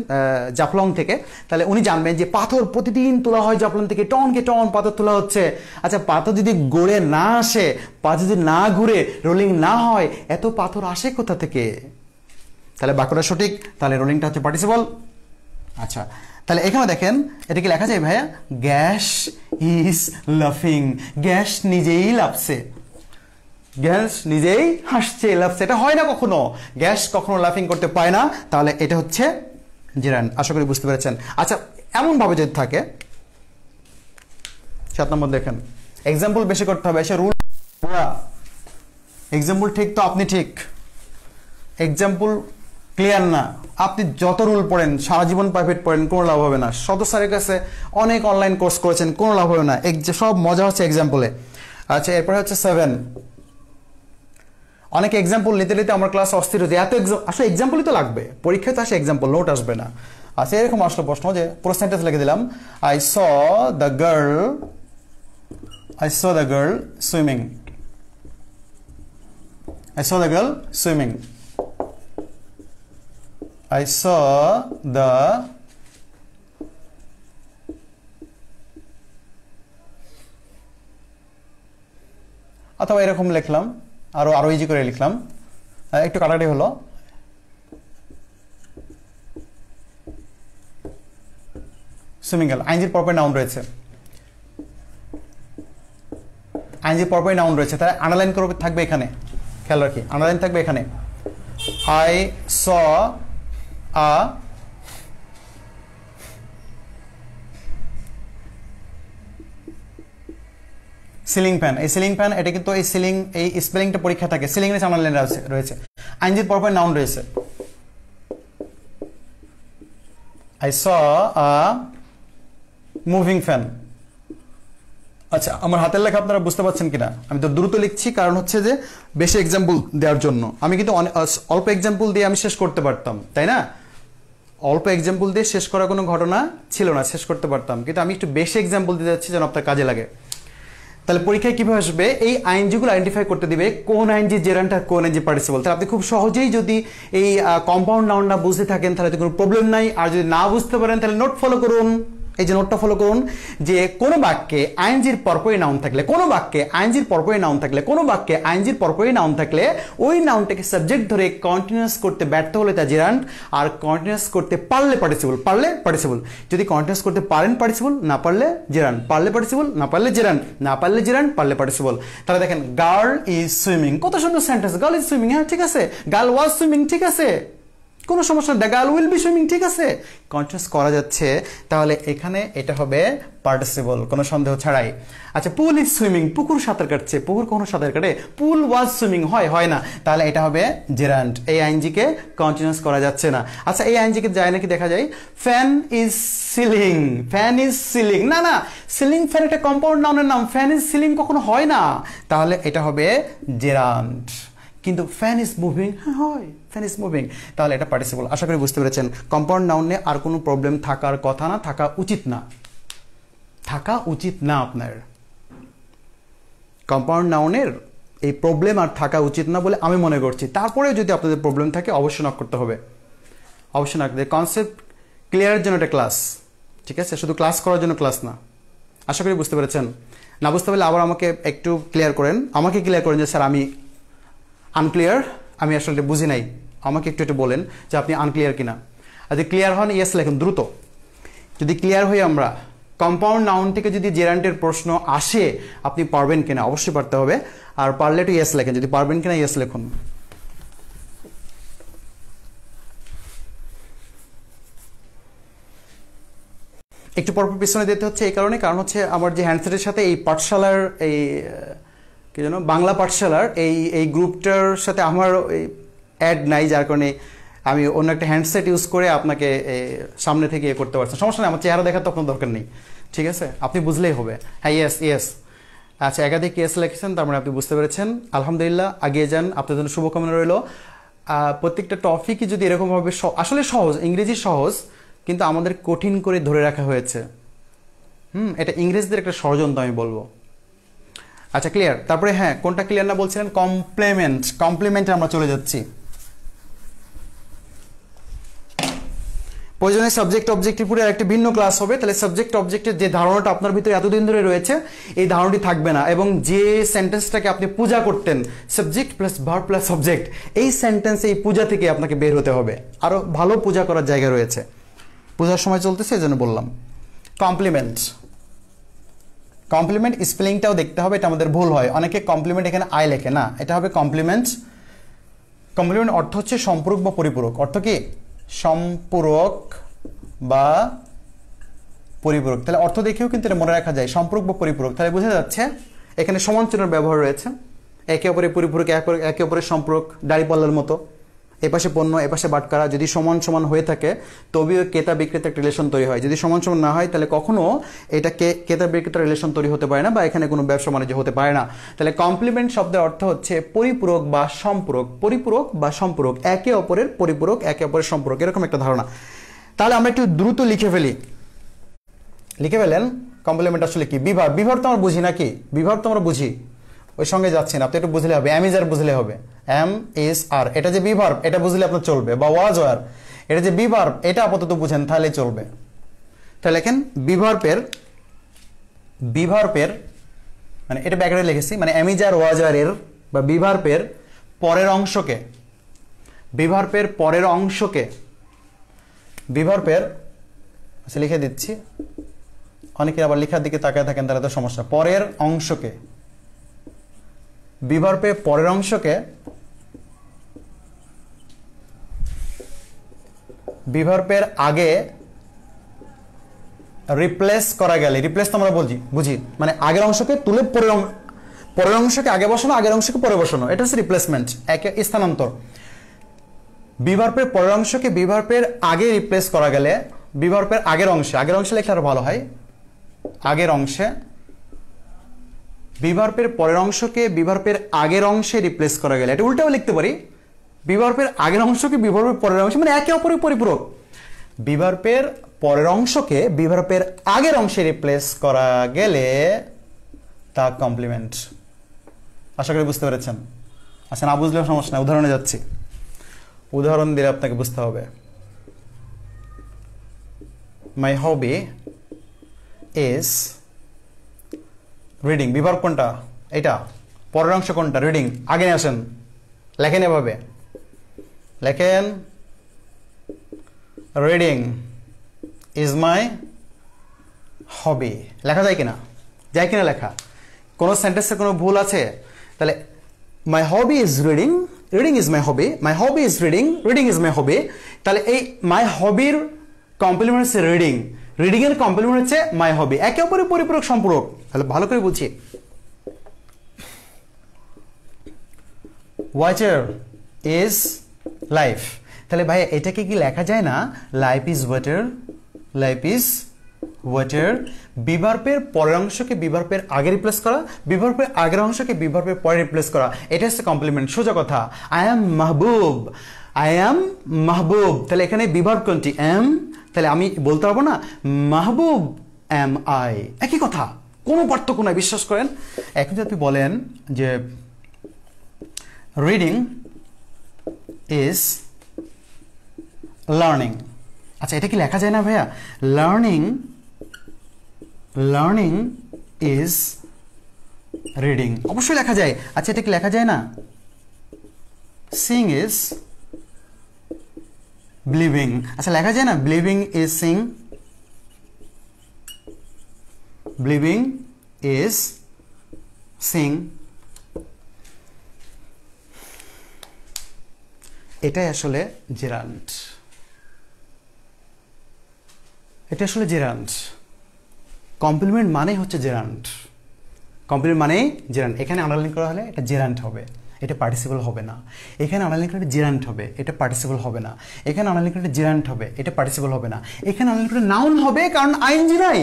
জাফলং থেকে, তাহলে উনি জানবেন যে পাথর প্রতিদিন তোলা হয় জাফলং থেকে, টনকে টন পাথর তোলা হচ্ছে। আচ্ছা, পাথর যদি গড়ে না আসে, পাথর যদি না ঘুরে, রোলিং না হয়, এত পাথর আসে কোথা থেকে? তাহলে বাক্যটা সঠিক, তাহলে রোলিংটা হচ্ছে পার্টিসিপল। আচ্ছা, তাহলে এখানে দেখেন এটা কি লেখা যায় ভাইয়া? গ্যাস ইজ লাফিং, গ্যাস নিজেই লাফছে, গ্যাস নিজেই হাসছে, লাফছে, এটা হয় না কখনো, গ্যাস কখনো লাফিং করতে পায় না, তাহলে এটা হচ্ছে জেরান্ট। আশা করি বুঝতে পেরেছেন। আচ্ছা, এমন ভাবে যদি থাকে, 7 নম্বর দেখেন, এক্সাম্পল বেশি করতে হবে, এসে রুল পুরা এক্সাম্পল ঠিক তো আপনি ঠিক, এক্সাম্পল ক্লিয়ার না? আপনি যত রুল পড়েন, সারা জীবন প্রাইভেট পড়েন, কোনো লাভ হবে না। শত স্যারের কাছে অনেক অনলাইন কোর্স করেছেন, কোনো লাভ হবে না। সব মজা হচ্ছে এক্সাম্পলে। আচ্ছা, এরপরে হচ্ছে 7। অনেক এক্সাম্পল নিতে নিতে আমার ক্লাস অস্থির হচ্ছে। এত আসলে এক্সাম্পলই তো লাগবে, পরীক্ষায় তো আসে এক্সাম্পল, নোট আসবে না। আচ্ছা, এরকম আসলে প্রশ্ন যে পুরো সেন্টেন্স লিখে দিলাম, I saw the girl swimming. I saw the girl swimming. I saw the অথবা এরকম লিখলাম, আরো ইজি করে লিখলাম, একটু কাটাকাটি হলো। সুইমিং গার্ল আইনজির পরপর নাউন রয়েছে, আইনজির পরপর নাউন রয়েছে, তাহলে আন্ডারলাইন করে থাকবে এখানে, খেয়াল রাখি, আন্ডারলাইন থাকবে এখানে। I saw a ceiling fan. এই সিলিং ফ্যান, এটা কিন্তু এই সিলিং, এই স্পেলিংটা পরীক্ষা থাকে, সিলিং এর আন্ডারলাইন রয়েছে, আইনজির পরপর নাউন রয়েছে। I saw a moving fan. আচ্ছা, আমার হাতের লেখা আপনারা বুঝতে পারছেন কিনা? আমি তো দ্রুত লিখছি, কারণ হচ্ছে যে বেশি এক্সাম্পল দেওয়ার জন্য। আমি কিন্তু অল্প এক্সাম্পল দিয়ে আমি শেষ করতে পারতাম, তাই না? অল্প এক্সাম্পল দিয়ে শেষ করার কোনো ঘটনা ছিল না, শেষ করতে পারতাম, কিন্তু আমি একটু বেশি এক্সাম্পল দিতে যাচ্ছি যেন আপনার কাজে লাগে। তাহলে পরীক্ষায় কিভাবে আসবে? এই আইনজিগুলো আইডেন্টিফাই করতে দিবে, কোন আইনজি জেরান্ট আর কোন আইনজি পার্টিসিপল। তাহলে আপনি খুব সহজেই যদি এই কম্পাউন্ড নাউন না বুঝতে থাকেন তাহলে তো কোনো প্রবলেম নাই। আর যদি না বুঝতে পারেন তাহলে নোট ফলো করুন, এই যে নোটটা ফলো করুন, যে কোনো বাক্যে আইনজির পরপরই নাউন থাকলে, কোনো বাক্যে আইনজির পরপরই নাউন থাকলে, কোনো বাক্যে আইনজির পরপরই নাউন থাকলে ওই নাউনটাকে সাবজেক্ট ধরে কন্টিনিউয়াস করতে ব্যর্থ হলে তা জেরান্ট, আর কন্টিনিউয়াস করতে পারলে পার্টিসিপল, পারলে পার্টিসিপল। যদি কন্টিনিউয়াস করতে পারেন পার্টিসিপল, না পারলে জেরান্ট, পারলে পার্টিসিপল, না পারলে জেরান্ট, না পারলে জেরান্ট, পারলে পার্টিসিপল। তাহলে দেখেন, গার্ল ইজ সুইমিং, কত সুন্দর সেন্টেন্স। গার্ল ইজ সুইমিং, হ্যাঁ ঠিক আছে। গার্ল ওয়াজ সুইমিং, ঠিক আছে, কোনো সমস্যা নেই। The girl will be swimming, ঠিক আছে, কন্টিনিউয়াস করা যাচ্ছে। তাহলে এখানে এটা হবে পার্টিসিপল, কোনো সন্দেহ ছাড়াই। আচ্ছা, পুল ইজ সুইমিং, পুকুর সাঁতার কাটছে, পুকুর কোনো সাঁতার কাটে? পুল ওয়াজ সুইমিং, হয় না, তাহলে এটা হবে জেরান্ট। এই আইনজিকে কন্টিনিউয়াস করা যাচ্ছে না। আচ্ছা, এই আইনজিকে যায় নাকি দেখা যায়। Fan is ceiling, fan is ceiling, না না, সিলিং ফ্যান একটা কম্পাউন্ড নাউনের নাম, ফ্যান ইজ সিলিং কখনো হয় না, তাহলে এটা হবে জেরান্ট। কিন্তু ফ্যান ইজ মুভিং, হ্যাঁ হয়, ফ্যান ইজ মুভিং, তাহলে এটা পার্টিসিপল। আশা করি বুঝতে পেরেছেন। কম্পাউন্ড নাউনে আর কোনো প্রবলেম থাকার কথা না, থাকা উচিত না, থাকা উচিত না। আপনার কম্পাউন্ড নাউনের এই প্রবলেম আর থাকা উচিত না বলে আমি মনে করছি। তারপরেও যদি আপনাদের প্রবলেম থাকে অবশ্যই নক করতে হবে, অবশ্যই নক। কনসেপ্ট ক্লিয়ারের জন্য একটা ক্লাস, ঠিক আছে, শুধু ক্লাস করার জন্য ক্লাস না। আশা করি বুঝতে পেরেছেন। না বুঝতে পারলে আবার আমাকে একটু ক্লিয়ার করেন, আমাকে ক্লিয়ার করেন যে স্যার আমি আনক্লিয়ার, আমি আসলে বুঝি নাই, আমাকে একটু বলেন যে আপনি আনক্লিয়ার কিনা। আর যদি ক্লিয়ার হন, ইয়েস লেখুন দ্রুত। যদি ক্লিয়ার হই আমরা, কম্পাউন্ড নাউন থেকে যদি জেরান্টের প্রশ্ন আসে আপনি পারবেন কিনা, অবশ্যই পারতে হবে। আর পারলে একটু ইয়েস লেখেন, যদি পারবেন কিনা ইয়েস লিখুন। একটু পরপর পিছনে দিতে হচ্ছে এই কারণে, কারণ হচ্ছে আমার যে হ্যান্ডসেটের সাথে এই পাঠশালার এই কি যেন বাংলা পাঠশালার এই গ্রুপটার সাথে আমার অ্যাড নাই, যার কারণে আমি অন্য একটা হ্যান্ডসেট ইউজ করে আপনাকে সামনে থেকে করতে পারছি। সমস্যা নেই, আমার চেহারা দেখার তো কোনো দরকার নেই, ঠিক আছে, আপনি বুঝলেই হবে। হ্যাঁ, ইয়েস ইয়েস। আচ্ছা, একাধিক ইয়েস লিখেছেন, তার মানে আপনি বুঝতে পেরেছেন। আলহামদুলিল্লাহ, আগিয়ে যান, আপনাদের জন্য শুভকামনা রইল। প্রত্যেকটা টপিকই যদি এরকমভাবে, আসলে সহজ, ইংরেজি সহজ, কিন্তু আমাদের কঠিন করে ধরে রাখা হয়েছে। এটা ইংরেজদের একটা ষড়যন্ত্র আমি বলবো। আচ্ছা, ক্লিয়ার। তারপরে হ্যাঁ, কোনটা ক্লিয়ার না বলছিলেন? কমপ্লিমেন্ট। কমপ্লিমেন্টে আমরা চলে যাচ্ছি। প্রয়োজনে সাবজেক্ট অবজেক্টের পুরো একটা ভিন্ন ক্লাস হবে। তাহলে সাবজেক্ট অবজেক্টের যে ধারণাটা আপনার ভিতরে এতদিন ধরে রয়েছে, এই ধারণাটি থাকবে না। এবং যে সেন্টেন্সটাকে আপনি পূজা করতেন, subject plus verb plus subject, এই সেন্টেন্স, এই পূজা থেকে আপনাকে বের হতে হবে। আরো ভালো পূজা করার জায়গা রয়েছে, পূজার সময় চলতেছে, এই জন্য বললাম। কমপ্লিমেন্ট, কমপ্লিমেন্ট স্পেলিংটাও দেখতে হবে, এটা আমাদের ভুল হয়। অনেকে কমপ্লিমেন্ট এখানে আই লেখে, না, এটা হবে কমপ্লিমেন্ট। কমপ্লিমেন্ট অর্থ হচ্ছে সম্পূরক বা পরিপূরক। অর্থ কি? সম্পূরক বা পরিপূরক। তাহলে অর্থ দেখেও কিন্তু এটা মনে রাখা যায়, সম্পূরক বা পরিপূরক। তাহলে বোঝা যাচ্ছে এখানে সমান চিহ্নের ব্যবহার রয়েছে, একে অপরের পরিপূরক, একে অপরের সম্পূরক, দাঁড়িপাল্লার মতো। এপাশে পণ্য এপাশে বাটখারা যদি সমান সমান হয়ে থাকে তবেও ক্রেতা বিক্রেতা একটা রিলেশন তৈরি হয়। যদি সমান সমান না হয় তাহলে কখনো এটা ক্রেতা বিক্রেতা রিলেশন তৈরি হতে পারে না বা এখানে কোনো ব্যবসা বাণিজ্য হতে পারে না। তাহলে কমপ্লিমেন্ট শব্দের অর্থ হচ্ছে পরিপূরক বা সম্পূরক, পরিপূরক বা সম্পূরক, একে অপরের পরিপূরক, একে অপরের সম্পূরক, এরকম একটা ধারণা। তাহলে আমরা একটু দ্রুত লিখে ফেলেন কমপ্লিমেন্ট আসলে কি। বিভার, বিভার তো আমরা বুঝি নাকি, বিভার তো আমরা বুঝি, ওই সঙ্গে যাচ্ছি না, আপনি একটু বুঝলে হবে। এম ইজ আর বুঝলে হবে, এম ইজ আর, এটা যে বিভার এটা বুঝলে আপনার চলবে, বা ওয়াজ ওয়ার এটা যে বিভার এটা আপাতত বুঝেন তাহলে চলবে। তাহলে লেখেন বিভার্পের মানে এটা ব্যাকরে লিখেছি, মানে এম ইজ আর ওয়াজ আর এর বা বিভার্পের পরের অংশকে, বিভার্পের পরের অংশকে, বিভার্পের আচ্ছা লিখে দিচ্ছি, অনেকে আবার লেখার দিকে তাকায় থাকেন তাহলে তো সমস্যা। পরের অংশকে, বিভার্পের পরের অংশকে বিভার্পের আগে রিপ্লেস করা গেলে, রিপ্লেস তো আমরা বুঝি মানে আগের অংশকে তুলে পরের অংশকে আগে বসানো, আগের অংশকে পরে বসানো, এটা হচ্ছে রিপ্লেসমেন্ট, একে স্থানান্তর। বিভার্পের পরের অংশকে বিভার্পের আগে রিপ্লেস করা গেলে, বিভার্পের আগের অংশে লিখলে আরো ভালো হয়, আগের অংশে, বিভার্পের পরের অংশকে বিভার্পের আগের অংশে রিপ্লেস করা গেলে, এটা উল্টাও লিখতে পারি, বিভার্পের আগের অংশকে বিভার্পের পরের অংশে, মানে একে অপরের পরিপূরক। বিভার্পের পরের অংশকে বিভার্পের আগের অংশে রিপ্লেস করা গেলে তা কমপ্লিমেন্ট। আশা করি বুঝতে পেরেছেন। আচ্ছা, না বুঝলেও সমস্যা না, উদাহরণে যাচ্ছি, উদাহরণ দিলে আপনাকে বুঝতে হবে। মাই হবি ইজ রিডিং। বিভার্ব কোনটা? এটা। পরের অংশ কোনটা? রিডিং। আগে নিয়ে আসেন, লেখেন এভাবে, লেখেন রিডিং ইজ মাই হবি। লেখা যায় কিনা? যায় কিনা লেখা? কোনো সেন্টেন্সে কোনো ভুল আছে? তাহলে my hobby is reading, reading is my hobby, my hobby is reading, reading is my hobby. তাহলে এই মাই হবির কমপ্লিমেন্ট হচ্ছে রিডিং, রিডিং এর কমপ্লিমেন্ট হচ্ছে মাই হবি, একে অপরের পরিপূরক সম্পূরক। তাহলে ভালো করে বুঝি, ওয়াটার ইজ লাইফ। তাহলে ভাই এটাকে কি লেখা যায় না life is water, life is water. বিভার্বের পরের অংশকে বিভার্বের আগে রিপ্লেস করা, বিভার্বের আগের অংশকে বিভার্বের পরে রিপ্লেস করা, এটা হচ্ছে কমপ্লিমেন্ট। সোজা কথা, I am Mahbub, I am মাহবুব। তাহলে এখানে বিভার্ব কোনটি? এম। তাহলে আমি বলতে পারবো না মাহবুব এম আই, একই কথা, কোনো পার্থক্য নাই, বিশ্বাস করেন। এখন যদি আপনি বলেন যে রিডিং ইজ লার্নিং, আচ্ছা এটা কি লেখা যায় না ভাইয়া? লার্নিং, লার্নিং ইজ রিডিং, অবশ্যই লেখা যায়। আচ্ছা এটা কি লেখা যায় না? সিং ইজ বিলিভিং, আচ্ছা লেখা যায় না believing is Singh, believing is Singh. এটাই আসলে জেরান্ড, এটা আসলে জেরান্ড। কমপ্লিমেন্ট মানে হচ্ছে জেরান্ড, কমপ্লিমেন্ট মানে জেরান্ড। এখানে আন্ডারলাইন করা হলে এটা জেরান্ড হবে, এটা পার্টিসিপল হবে না। এখানে আন্ডারলাইন করে জেরান্ড হবে, এটা পার্টিসিপল হবে না। এখানে আন্ডারলাইন করে জেরান্ড হবে, এটা পার্টিসিপল হবে না। এখানে আন্ডারলাইন করে নাউন হবে কারণ আইএনজি নাই।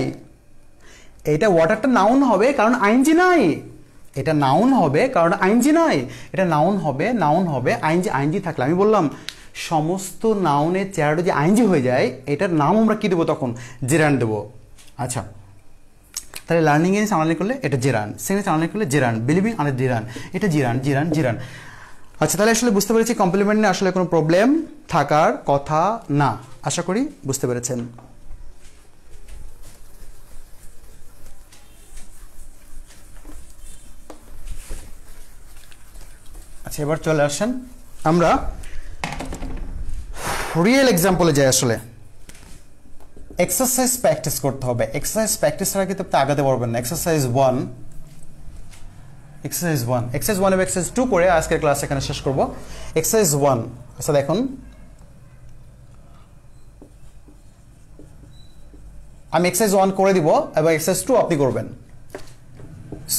এটা ওয়াটারটা নাউন হবে কারণ আইএনজি নাই, এটা নাউন হবে কারণ আইএনজি নাই। এটা নাউন হবে, নাউন হবে আইএনজি, আইএনজি থাকলে আমি বললাম সমস্ত নাউনের চেহারাটা যে আইএনজি হয়ে যায় এটার নাম আমরা কি দেবো তখন? জেরান্ড দেবো। আচ্ছা তাহলে লার্নিং এর আন্ডারলাইন করলে এটা জেরান্ড, সেকেন্ড আন্ডারলাইন করলে জেরান্ড, বিলিভিং আন্ডার জেরান্ড, এটা জেরান্ড, জেরান্ড, জেরান্ড। আচ্ছা তাহলে আসলে বুঝতে পেরেছি কমপ্লিমেন্ট নিয়ে আসলে কোনো প্রবলেম থাকার কথা না, আশা করি বুঝতে পেরেছেন। আচ্ছা এবার চলে আসেন আমরা রিয়েল এক্সাম্পলে যাই। আসলে এক্সারসাইজ প্র্যাকটিস করতে হবে, এক্সারসাইজ প্র্যাকটিস ছাড়া কিন্তু আপনি আগাতে পারবেন না। এক্সারসাইজ 1, এক্সারসাইজ 1, এক্সারসাইজ 1 এবং এক্সারসাইজ 2 করে আজকের ক্লাস এখানে শেষ করব। এক্সারসাইজ 1, আচ্ছা দেখুন আমি এক্সারসাইজ 1 করে দিব এবং এক্সারসাইজ 2 আপনি করবেন।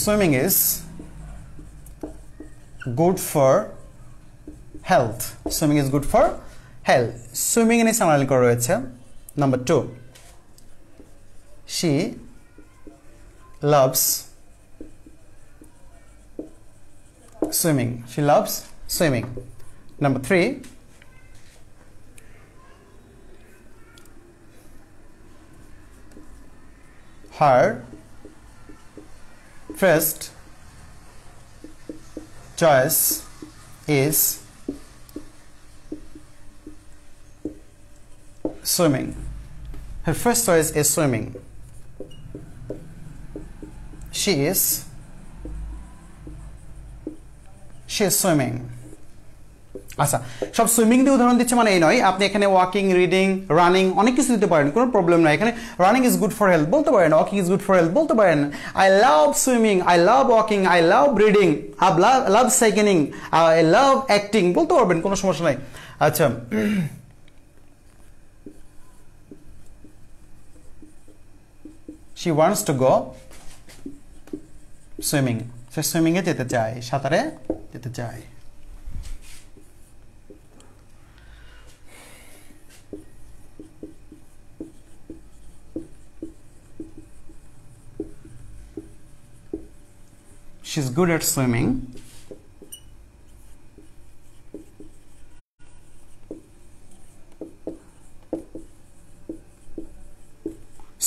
Swimming is good for health, swimming is good for health. Swimming এ সামাল করা রয়েছে। Number 2, she loves swimming, she loves swimming. Number 3, her first choice is swimming. Her first choice is swimming. She is swimming. আচ্ছা, সব swimming দিয়ে উদাহরণ দিচ্ছে মানে এই নয়, আপনি এখানে ওয়াকিং, রিডিং, রানিং অনেক কিছু দিতে পারেন, কোনো প্রবলেম নাই। এখানে running is good for health বলতে পারেন, walking is good for health বলতে পারেন, I love swimming, I love walking, I love reading, I love cycling, I love acting বলতে পারবেন, কোনো সমস্যা নাই। আচ্ছা, she wants to go swimming, সে সুইমিং এ যেতে চায়, সাঁতারে যেতে চায়। She's good at swimming.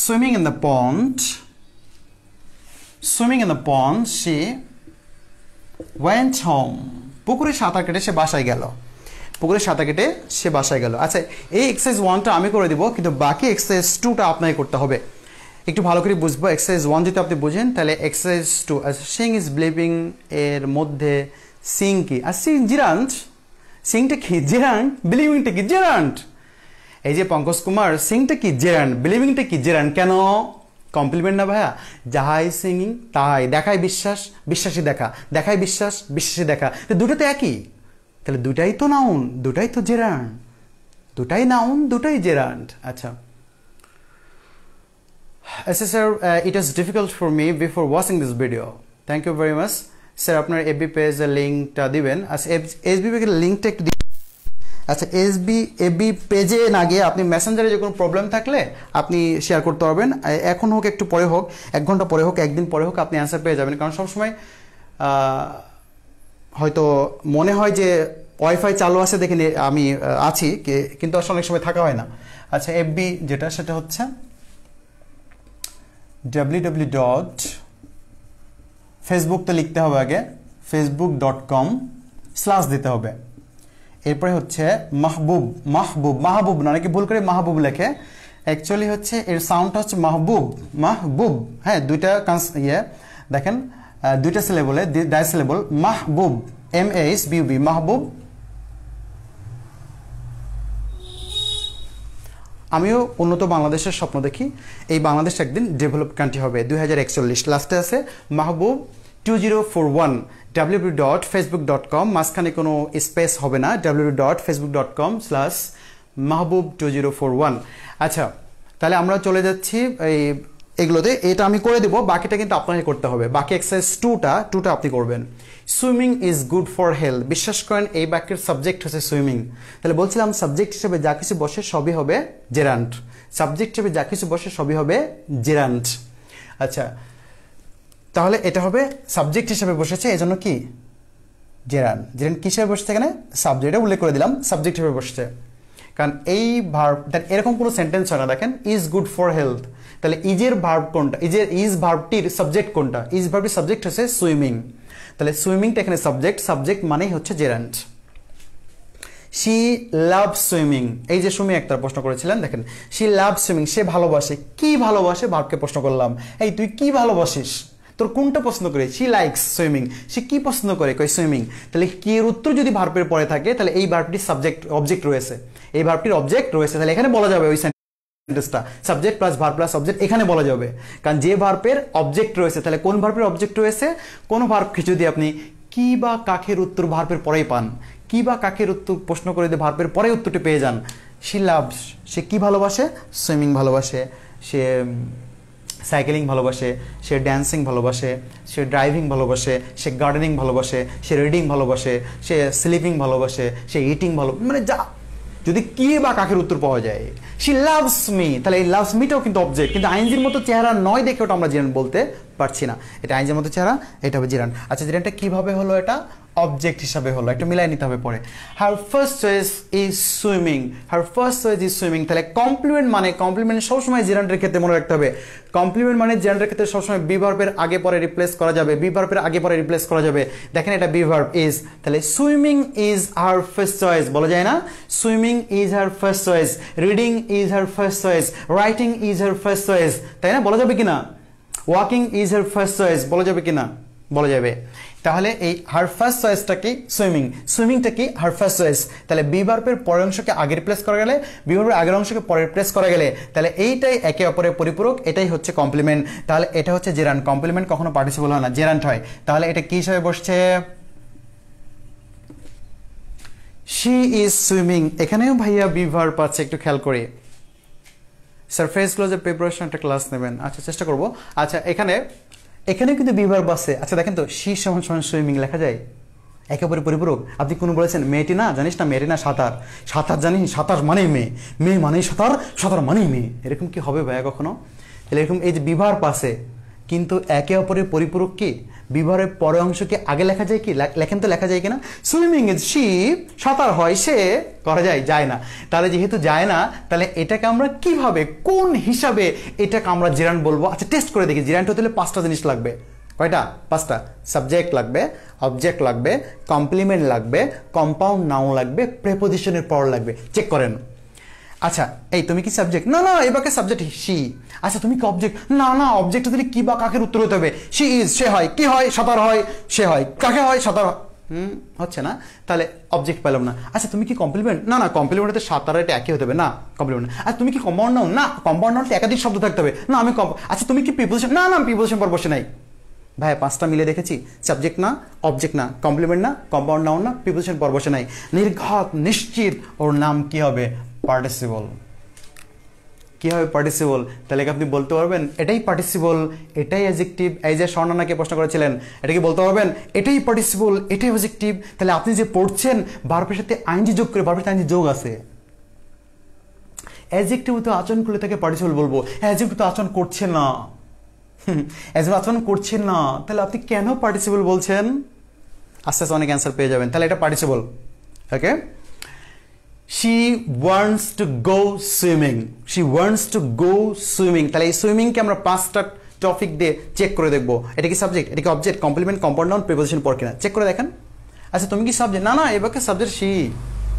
Swimming in the pond. Swimming in the pond, she went home. পুকুরে সাঁতার কেটে সে বাসায় গেল। পুকুরে সাঁতার কেটে সে বাসায় গেল। আচ্ছা, এই এক্সারসাইজ 1টা আমি করে দিব, কিন্তু বাকি এক্সারসাইজ 2টা আপনাকে করতে হবে। একটু ভালো করে বুঝবো। এক্সারসাইজ 1 যদি আপনি বুঝেন তাহলে এক্সারসাইজ 2, সিং ইজ ব্লিভিং এর মধ্যে সিং কি? আর সিং জিরান্ট, সিংটা কি? জেরান্ট। বিলিভিংটা কি? জেরান্ট। এই যে পঙ্কজ কুমার, সিংটা কি? জেরান্ট। বিলিভিংটা কি? জেরান্ট। কেন? কমপ্লিমেন্ট না ভাইয়া? যাহাই সিঙ্গিং তাহাই, দেখায় বিশ্বাস, বিশ্বাসী দেখা, দেখায় বিশ্বাস, বিশ্বাসী দেখা, দুটো তো একই। তাহলে দুটাই তো নাউন, দুটাই তো জেরান্ট, দুটাই নাউন, দুটাই জেরান্ট। আচ্ছা, sir, it was difficult for me before watching this video. Thank you very much. Sir, আপনার FB পেজের লিঙ্কটা দিবেন। আচ্ছা, FB পেজের লিঙ্কটা একটু দিবেন। আচ্ছা, FB পেজে না গিয়ে আপনি মেসেঞ্জারে যে কোনো প্রবলেম থাকলে আপনি শেয়ার করতে পারবেন। এখন হোক, একটু পরে হোক, 1 ঘন্টা পরে হোক, 1 দিন পরে হোক, আপনি অ্যান্সার পেয়ে যাবেন। কারণ সবসময় হয়তো মনে হয় যে ওয়াইফাই চালু আছে দেখে আমি আছি, কিন্তু আসলে অনেক সময় থাকা হয় না। আচ্ছা, FB যেটা সেটা হচ্ছে www.facebook লিখতে হবে আগে, facebook.com/ দিতে হবে। এরপরে হচ্ছে মাহবুব, মাহবুব, মাহবুব না, অনেকে ভুল করে মাহবুব লেখে, অ্যাকচুয়ালি হচ্ছে এর সাউন্ডটা হচ্ছে মাহবুব, মাহবুব। হ্যাঁ, দুইটা দেখেন, দুইটা সিলেবলে, ডাইসিলেবল, মাহবুব, MAHBUB, মাহবুব। আমিও উন্নত বাংলাদেশের স্বপ্ন দেখি, এই বাংলাদেশ একদিন ডেভেলপ কান্ট্রি হবে, 2041। লাস্টে আছে মাহবুব 2041, www.facebook.com, মাঝখানে কোনো স্পেস হবে না, www.facebook.com/mahbub2041। আচ্ছা, তাহলে আমরা চলে যাচ্ছি এগুলোতে। এটা আমি করে দেবো, বাকিটা কিন্তু আপনাকে করতে হবে। বাকি এক্সারসাইজ 2টা আপনি করবেন। Swimming is good for health, বিশ্বাস করেন এই বাক্যের সাবজেক্ট হচ্ছে সুইমিং। তাহলে বলছিলাম সাবজেক্ট হিসেবে যা কিছু বসে সবই হবে জেরান্ট, সাবজেক্ট হিসেবে যা কিছু বসে সবই হবে জেরান্ট। আচ্ছা, তাহলে এটা হবে সাবজেক্ট হিসেবে বসেছে, এজন্য কি? জেরান্ট। জেরান্ট কি হিসেবে বসেছে? এখানে সাবজেক্টে উল্লেখ করে দিলাম, সাবজেক্ট হিসেবে বসছে। কারণ এই ভার্ব, এরকম কোনো সেন্টেন্স হয় না। দেখেন, ইজ গুড ফর হেলথ, তাহলে ইজের ভার্ব কোনটা? ইজ ভার্বটির সাবজেক্ট কোনটা? ইজ ভার্বটির সাবজেক্ট হচ্ছে সুইমিং, তাহলে সুইমিংটা এখানে সাবজেক্ট, সাবজেক্ট মানেই হচ্ছে জেরান্ট। শি লাভ সুইমিং, এই যে সুমি একটা প্রশ্ন করেছিলেন, দেখেন শি লাভ সুইমিং, সে ভালোবাসে। কি ভালোবাসে? ভার্বকে প্রশ্ন করলাম, এই তুই কি ভালোবাসিস, তোর কোনটা পছন্দ করে? শি লাইকস সুইমিং, সে কি পছন্দ করে? কই সুইমিং। তাহলে কি এর উত্তর যদি ভার্বের পরে থাকে, তাহলে এই ভার্বটির সাবজেক্ট অবজেক্ট রয়েছে, এই ভার্বটির অবজেক্ট রয়েছে, তাহলে এখানে বলা যাবে ওই সেন্টেন্সটা subject plus verb plus object এখানে বলা যাবে। কারণ যে ভার্বের অবজেক্ট রয়েছে, তাহলে কোন ভার্বের অবজেক্ট রয়েছে? কোন ভার্বকে যদি আপনি কি বা কাকের উত্তর ভার্বের পরেই পান, কি বা কাকের উত্তর প্রশ্ন করে দিয়ে ভার্বের পরে উত্তরটি পেয়ে যান। শি লাভস, সে কি ভালোবাসে? সুইমিং ভালোবাসে। সে সাইকেলিং ভালোবাসে, সে ড্যান্সিং ভালোবাসে, সে ড্রাইভিং ভালোবাসে, সে গার্ডেনিং ভালোবাসে, সে রিডিং ভালোবাসে, সে স্লিপিং ভালোবাসে, সে ইটিং ভালো, মানে যা যদি কি বা কাকের উত্তর পাওয়া যায়। শি লাভস মি, তাহলে এই লাভস মিটাও কিন্তু অবজেক্ট, কিন্তু আইনজির মতো চেহারা নয় দেখে ওটা আমরা জিরান বলতে পারছি না। এটা আইনজির মতো চেহারা, এটা হবে জিরান। আচ্ছা জিরানটা কিভাবে হলো? এটা অবজেক্ট হিসাবে হলো, একটা মিলাই নিতে হবে পরে। হার first choice is swimming, her first choice is swimming. তাহলে কমপ্লিমেন্ট মানে, কমপ্লিমেন্ট সবসময় জিরান্ডের ক্ষেত্রে মনে রাখতে হবে, কমপ্লিমেন্ট মানে জিরান্ডের ক্ষেত্রে সবসময় বি ভার্বের আগে পরে রিপ্লেস করা যাবে, বি ভার্বের আগে পরে রিপ্লেস করা যাবে। দেখেন এটা বি ভার্ব ইজ, তাহলে swimming is her first choice বলা যায় না? Swimming is her first choice, reading is her first choice, writing is her first choice, তাই না? বলা যাবে কিনা? Walking is her first choice বলা যাবে কিনা? বলা যাবে। তাহলে এই হার ফার্স্ট চয়েসটা কি? সুইমিং। সুইমিংটা কি? হার ফার্স্ট চয়েস। তাহলে বি ভার্বের পরের অংশকে আগে রিপ্লেস করা গেলে, বি ভার্বের আগের অংশকে পরে রিপ্লেস করা গেলে, তাহলে এইটাই একে অপরের পরিপূরক, এটাই হচ্ছে কমপ্লিমেন্ট। তাহলে এটা হচ্ছে জেরান্ট। কমপ্লিমেন্ট কখনো পার্টিসিপল হয় না, জেরান্ট হয়। তাহলে এটা কি হিসাবে বসছে? She is swimming. এখানেও ভাইয়া বি ভার্ব আছে, একটু খেয়াল করি। স্যার ফ্রেজ ক্লোজের প্রিপারেশন একটা ক্লাস নেবেন, আচ্ছা চেষ্টা করব। আচ্ছা এখানে কিন্তু বি ভার্ব আছে। আচ্ছা দেখেন তো, শি সমান সমান সুইমিং লেখা যায়, একেবারে পরিপূরক। আপনি কোনো বলেছেন মেয়েটি না, জানিস না মেয়েটি না সাঁতার, সাঁতার জানি, সাঁতার মানেই মেয়ে, মেয়ে মানেই সাঁতার, সাঁতার মানেই মেয়ে, এরকম কি হবে ভাইয়া কখনো? তাহলে এরকম এই যে বি ভার্ব আছে, কিন্তু একে অপরের পরিপূরক কি? বি ভার্বের পরের অংশকে আগে লেখা যায় কি? লেখেন তো, লেখা যায় কিনা? সুইমিং ইজ শি, সাঁতার হয় সে, করা যায়? যায় না। তাহলে যেহেতু যায় না, তাহলে এটাকে আমরা কিভাবে, কোন হিসাবে এটাকে আমরা জিরান্ট বলবো? আচ্ছা টেস্ট করে দেখি। জিরান্ট হতে হলে 5টা জিনিস লাগবে। কয়টা? 5টা। সাবজেক্ট লাগবে, অবজেক্ট লাগবে, কমপ্লিমেন্ট লাগবে, কম্পাউন্ড নাউন লাগবে, প্রেপোজিশনের পর লাগবে। চেক করেন। আচ্ছা এই তুমি কি সাবজেক্ট? না না, এবারে সাবজেক্ট শি। আচ্ছা তুমি কি অবজেক্ট? না না, অবজেক্ট দিলে কি বা কাকের উত্তর হতে হবে? শি ইজ, সে হয়, কি হয়? সাঁতার হয়, সে হয়, কাকে হয়? সাঁতার। হচ্ছে না, তাহলে অবজেক্ট পেলাম না। আচ্ছা তুমি কি কমপ্লিমেন্ট? না না, কমপ্লিমেন্ট হতে সাঁতার এটা একই হতে হবে না, কমপ্লিমেন্ট। আচ্ছা তুমি কি কম্পাউন্ড নাউন? না, কম্পাউন্ড নাউন একাধিক শব্দ থাকতে হবে না, আমি আচ্ছা তুমি কি প্রিপোজিশন? না না, প্রিপোজিশন পর বসে নাই। ভাই 5টা মিলে দেখেছি, সাবজেক্ট না, অবজেক্ট না, কমপ্লিমেন্ট না, কম্পাউন্ড নাউন না, প্রিপোজিশন পর বসে নাই। নির্ঘাত নিশ্চিত ওর নাম কি হবে? পার্টিসিপল। কি হবে? পার্টিসিপল। তাহলে আপনি বলতে পারবেন এটাই পার্টিসিপল, এটাই অ্যাডজেক্টিভ। এই যে স্বর্ণাকে প্রশ্ন করেছিলেন, এটা কি বলতে পারবেন এটাই পার্টিসিপল, এটাই অ্যাডজেক্টিভ? তাহলে আপনি যে পড়ছেন ভার্বের সাথে আইনজি যোগ করে, ভার্বের সাথে আইনজি যোগ আছে। অ্যাডজেক্টিভ তো আচরণ করলে তাকে পার্টিসিপল বলবো, অ্যাডজেক্টিভ তো আচরণ করছে না, আচরণ করছেন না, তাহলে আপনি কেন পার্টিসিপল বলছেন? আস্তে আস্তে অনেক অ্যান্সার পেয়ে যাবেন। তাহলে এটা participle. Okay, she wants to go swimming, she wants to go swimming. তাহলে এই সুইমিংকে আমরা 5টা টপিক দিয়ে চেক করে দেখবো। এটা কি সাবজেক্ট, এটা কি object, complement, compound noun, preposition পর কিনা? চেক করে দেখেন। আচ্ছা তুমি কি সাবজেক্ট? না না, এবারে সাবজেক্ট শি,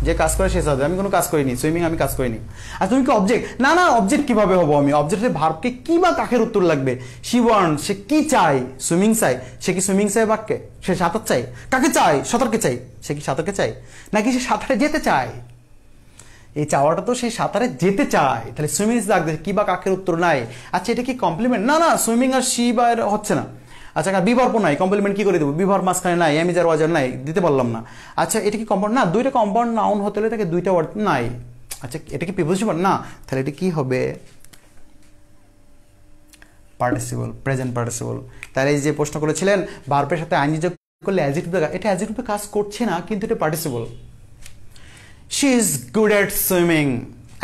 যে কাজ করে সে সাবজেক্ট, আমি কোনো কাজ করিনি, সুইমিং আমি কাজ করিনি। আর তুমি কি অবজেক্ট? না না, অবজেক্ট কিভাবে হবো আমি? অবজেক্টের ভার্বকে কি বা কাকের উত্তর লাগবে? শি ওয়ান্ট, সে কি চায়? সুইমিং চাই, সে কি সুইমিং চায় বাক্যে? সে সাঁতার চাই, কাকে চায়? সাঁতারকে চাই, সে কি সাঁতারকে চায়? নাকি সে সাঁতারে যেতে চায়? এই চাওয়াটা তো সেই সাঁতারে যেতে চায়, তাহলে সুইমিং লাগবে, কি বা কাকের উত্তর নাই। আচ্ছা এটা কি কমপ্লিমেন্ট? না না, সুইমিং আর শি বা হচ্ছে না। আচ্ছা বিভার্ব নাই, কমপ্লিমেন্ট কি করে দেবো? বিভার্ব মাঝখানে নাই, এমিজার ওয়াজার নাই, দিতে পারলাম না। আচ্ছা এটা কি কম্পাউন্ড? না, 2টা কম্পাউন্ড নাউন হতে হলে তাকে 2টা ওয়ার্ড নাই। আচ্ছা এটা কি প্রিপোজিশন? না, তাহলে এটা কি হবে? Participle, present participle. তাহলে এই যে প্রশ্ন করেছিলেন ভার্বের সাথে আইনজি যোগ করলে অ্যাডজেক্টিভ, এটা অ্যাডজেক্টিভ কাজ করছে না, কিন্তু এটা participle. She is good at swimming.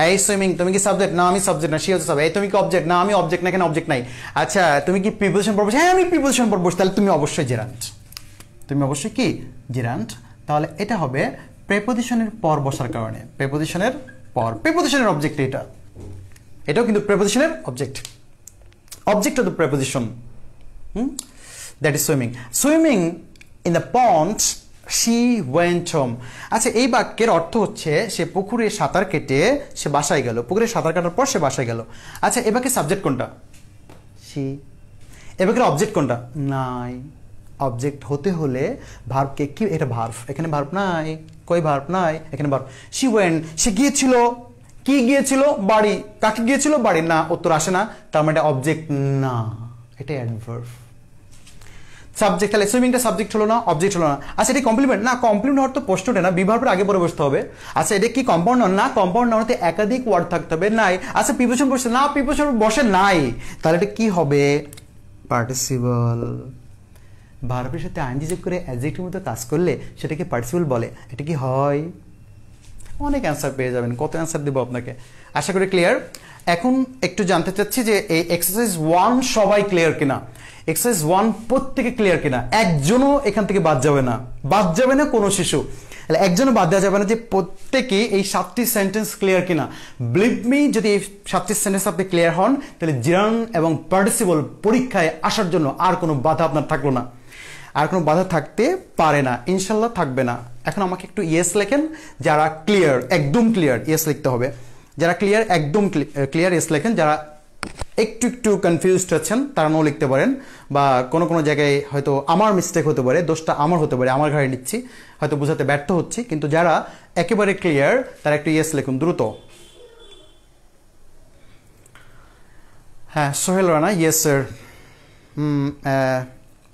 এই সুইমিং, তুমি কি সাবজেক্ট? না আমি সাবজেক্ট না, শি হচ্ছে সাবজেক্ট। এই তুমি কি অবজেক্ট? না আমি অবজেক্ট না, এখানে অবজেক্ট নাই। আচ্ছা তুমি কি প্রিপোজিশন পর বসে? হ্যাঁ আমি প্রিপোজিশন পর বসে। তাহলে তুমি অবশ্যই জেরান্ট, তুমি অবশ্যই কি জেরান্ট। তাহলে এটা হবে প্রেপোজিশনের পর বসার কারণে, প্রেপোজিশনের পর, প্রেপোজিশনের অবজেক্ট এটা, এটাও কিন্তু প্রেপোজিশনের object, object of the preposition. That is swimming. Swimming in the pond she went home. আচ্ছা এই বাক্যের অর্থ হচ্ছে সে পুকুরে সাঁতার কেটে সে বাসায় গেল, পুকুরে সাঁতার কাটার পর সে বাসায় গেল। আচ্ছা এ বাক্যের সাবজেক্ট কোনটা? শি। এ বাক্যের অবজেক্ট কোনটা? নাই। অবজেক্ট হতে হলে ভার্বকে কি, এটা ভার্ব, এখানে ভার্ব নাই, কই ভার্ব নাই, এখানে ভার্ব। শি ওয়েন্ট, সে গিয়েছিল, কি গিয়েছিল? বাড়ি। কাকে গিয়েছিল? বাড়ি। না, উত্তর আসে না, তার মানে এটা অবজেক্ট না, এটা অ্যাডভার্ব। সাবজেক্ট, তাহলে সুইমিংটা সাবজেক্ট হলো না, অবজেক্ট হলো না। আচ্ছা এটা কমপ্লিমেন্ট না, কমপ্লিমেন্ট হওয়ার তো প্রশ্নটা না, বিভার্বের আগে পরে বসতে হবে। আচ্ছা এটা কি কম্পাউন্ড নাউন না, কম্পাউন্ড নাউনতে একাধিক ওয়ার্ড থাকতে হবে, নাই। আচ্ছা প্রিপোজিশন বসে না, প্রিপোজিশন বসে নাই, তাহলে এটা কি হবে? পার্টিসিপল। ভার্বের সাথে আইএনজি যোগ করে অ্যাডজেক্টিভের মতো কাজ করলে সেটাকে পার্টিসিপল বলে। এটা কি হয়? অনেক অ্যান্সার পেয়ে যাবেন, কত অ্যান্সার দেবো আপনাকে, আশা করি ক্লিয়ার। এখন একটু জানতে চাচ্ছি যে এই এক্সারসাইজ 1 সবাই ক্লিয়ার কিনা, এক্সারসাইজ 1 প্রত্যেকে ক্লিয়ার কিনা, একজনও এখান থেকে বাদ যাবে না, বাদ যাবে না কোনো শিশু, তাহলে একজনও বাদ দেওয়া যাবে না, যে প্রত্যেকে এই 7টি সেন্টেন্স ক্লিয়ার কিনা। বিলিভ মি, যদি এই 7টি সেন্টেন্স আপনি ক্লিয়ার হন তাহলে জিরান এবং পার্টিসিপল পরীক্ষায় আসার জন্য আর কোনো বাধা আপনার থাকলো না, আর কোনো বাধা থাকতে পারে না, ইনশাল্লাহ থাকবে না। এখন আমাকে একটু ইয়েস লেখেন যারা ক্লিয়ার, একদম ক্লিয়ার, ইয়েস লিখতে হবে। যারা ক্লিয়ার, একদম ক্লিয়ার, ইয়েস লেখেন। যারা একটু একটু কনফিউজড আছেন তারা নো লিখতে পারেন, বা কোনো কোনো জায়গায় হয়তো আমার মিস্টেক হতে পারে, দোষটা আমার হতে পারে, আমার ঘাড়ে নিচ্ছি, হয়তো বোঝাতে ব্যর্থ হচ্ছি, কিন্তু যারা একেবারে ক্লিয়ার তারা একটু ইয়েস লিখুন দ্রুত। হ্যাঁ Sohel Rana, yes sir.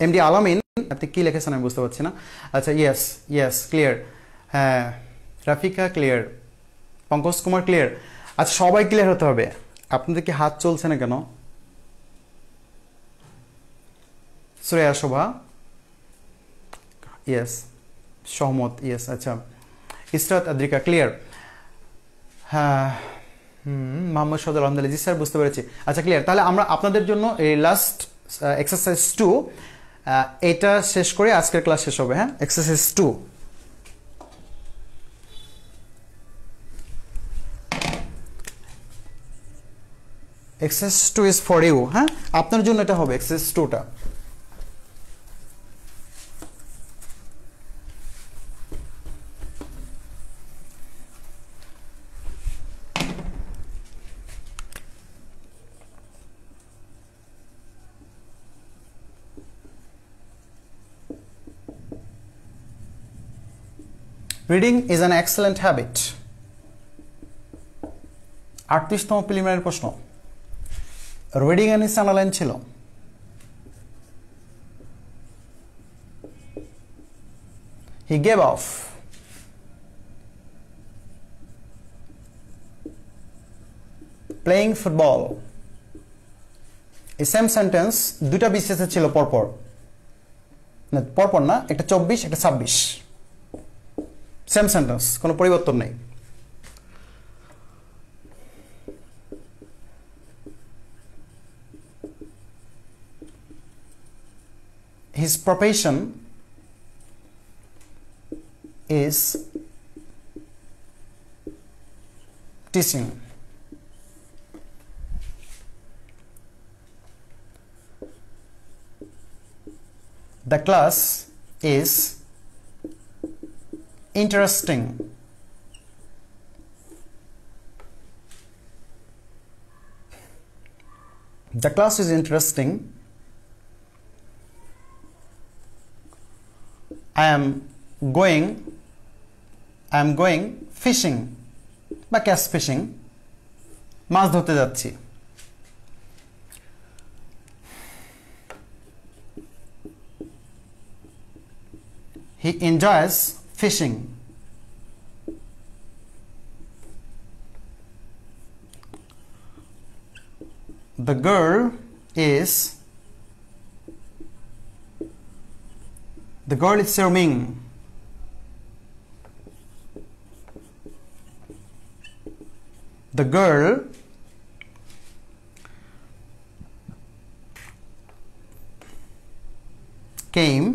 MD আলামিন, আপনি কি লিখেছেন আমি বুঝতে পারছি না। আচ্ছা ইয়েস ইয়েস ক্লিয়ার। হ্যাঁ রাফিকা ক্লিয়ার, পঙ্কজ কুমার ক্লিয়ার। আচ্ছা সবাই ক্লিয়ার হতে হবে, আপনাদের কি হাত চলছে না কেন? শ্রেয়া শোভা ইয়েস, সহমত ইয়েস। আচ্ছা ইসরাত আদ্রিকা ক্লিয়ার। হ্যাঁ মোহাম্মদ সদর আলহামদুলিল্লাহ, জি স্যার বুঝতে পেরেছি। আচ্ছা ক্লিয়ার, তাহলে আমরা আপনাদের জন্য এই লাস্ট এক্সারসাইজ 2 এটা শেষ করে আজকের ক্লাস শেষ হবে। হ্যাঁ exercise 2, exercise 2 is for you. হ্যাঁ আপনার জন্য এটা হবে এক্সারসাইজ 2টা। Reading is an excellent habit. 38তম প্রিলিমিনারি প্রশ্ন, রিডিং এর নিচে আন্ডারলাইন ছিল। He gave off playing football। এই সেম সেন্টেন্স দুটা বিসিএস ছিল পরপর, না পরপর না, একটা 24 একটা 26, সেম সেন্টেন্স, কোনো পরিবর্তন নেই। His profession is teaching। The class is interesting। The class is interesting। I am going fishing বা ক্যাচ ফিশিং, মাছ ধরতে যাচ্ছি। He enjoys fishing। The girl is swimming। The girl came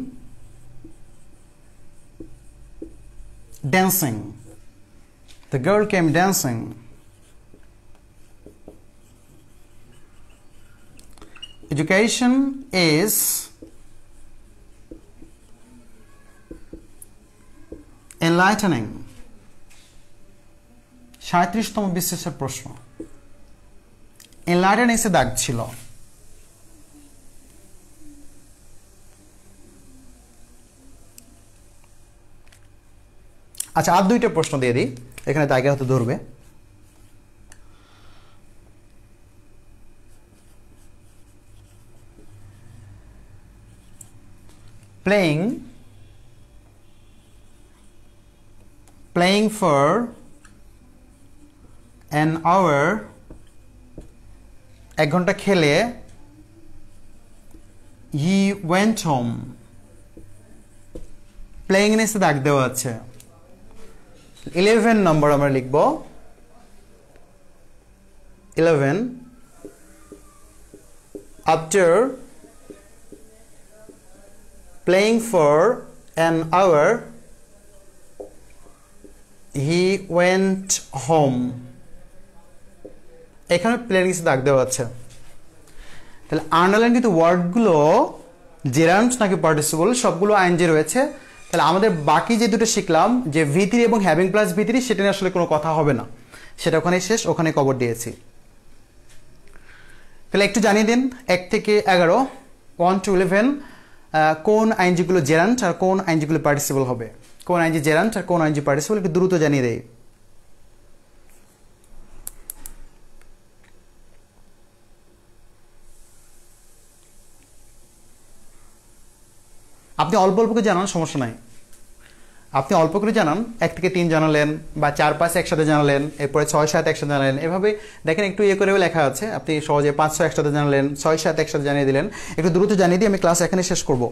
dancing। The girl came dancing। Education is enlightening। 37তম বিশেষের প্রশ্ন, enlighten এসে দাগ ছিল। আচ্ছা আর দুইটা প্রশ্ন দিয়ে দিই, এখানে দাগে হয়তো ধরবে। playing for an hour, 1 ঘন্টা খেলে, he went home. প্লেইং এর সাথে দাগ দেওয়া আছে। 11 নম্বর আমরা লিখব 11 after playing for an hour he went home. এখানে প্লেইং এর সাথে দাগ দেওয়া আছে। তাহলে আন্ডারলাইন কিন্তু ওয়ার্ডগুলো জেরান্ট নাকি পার্টিসিপল সবগুলো আইএনজি রয়েছে। তাহলে আমাদের বাকি যে দুটো শিখলাম যে V3 এবং হ্যাভিং প্লাস V3 সেটা নিয়ে আসলে কোনো কথা হবে না, সেটা ওখানে শেষ, ওখানে কভার দিয়েছি। তাহলে একটু জানিয়ে দিন 1 থেকে 11 1 to 11 কোন আইএনজিগুলো জেরান্ট আর কোন আইএনজিগুলো পার্টিসিপল হবে, কোন আইএনজি জেরান্ট আর কোন আইএনজি পার্টিসিপল একটু দ্রুত জানিয়ে দেয়। আপনি অল্প অল্প করে জানান, সমস্যা নাই। আপনি অল্প করে জানান, 1 থেকে 3 জানালেন বা 4-5 একসাথে জানালেন, এরপরে 6-7 একসাথে জানালেন, এভাবে দেখেন একটু করে লেখা আছে, আপনি সহজে 5-6 একসাথে জানালেন, 6-7 একসাথে জানিয়ে দিলেন। একটু দ্রুত জানিয়ে দিয়ে আমি ক্লাস এখানে শেষ করব।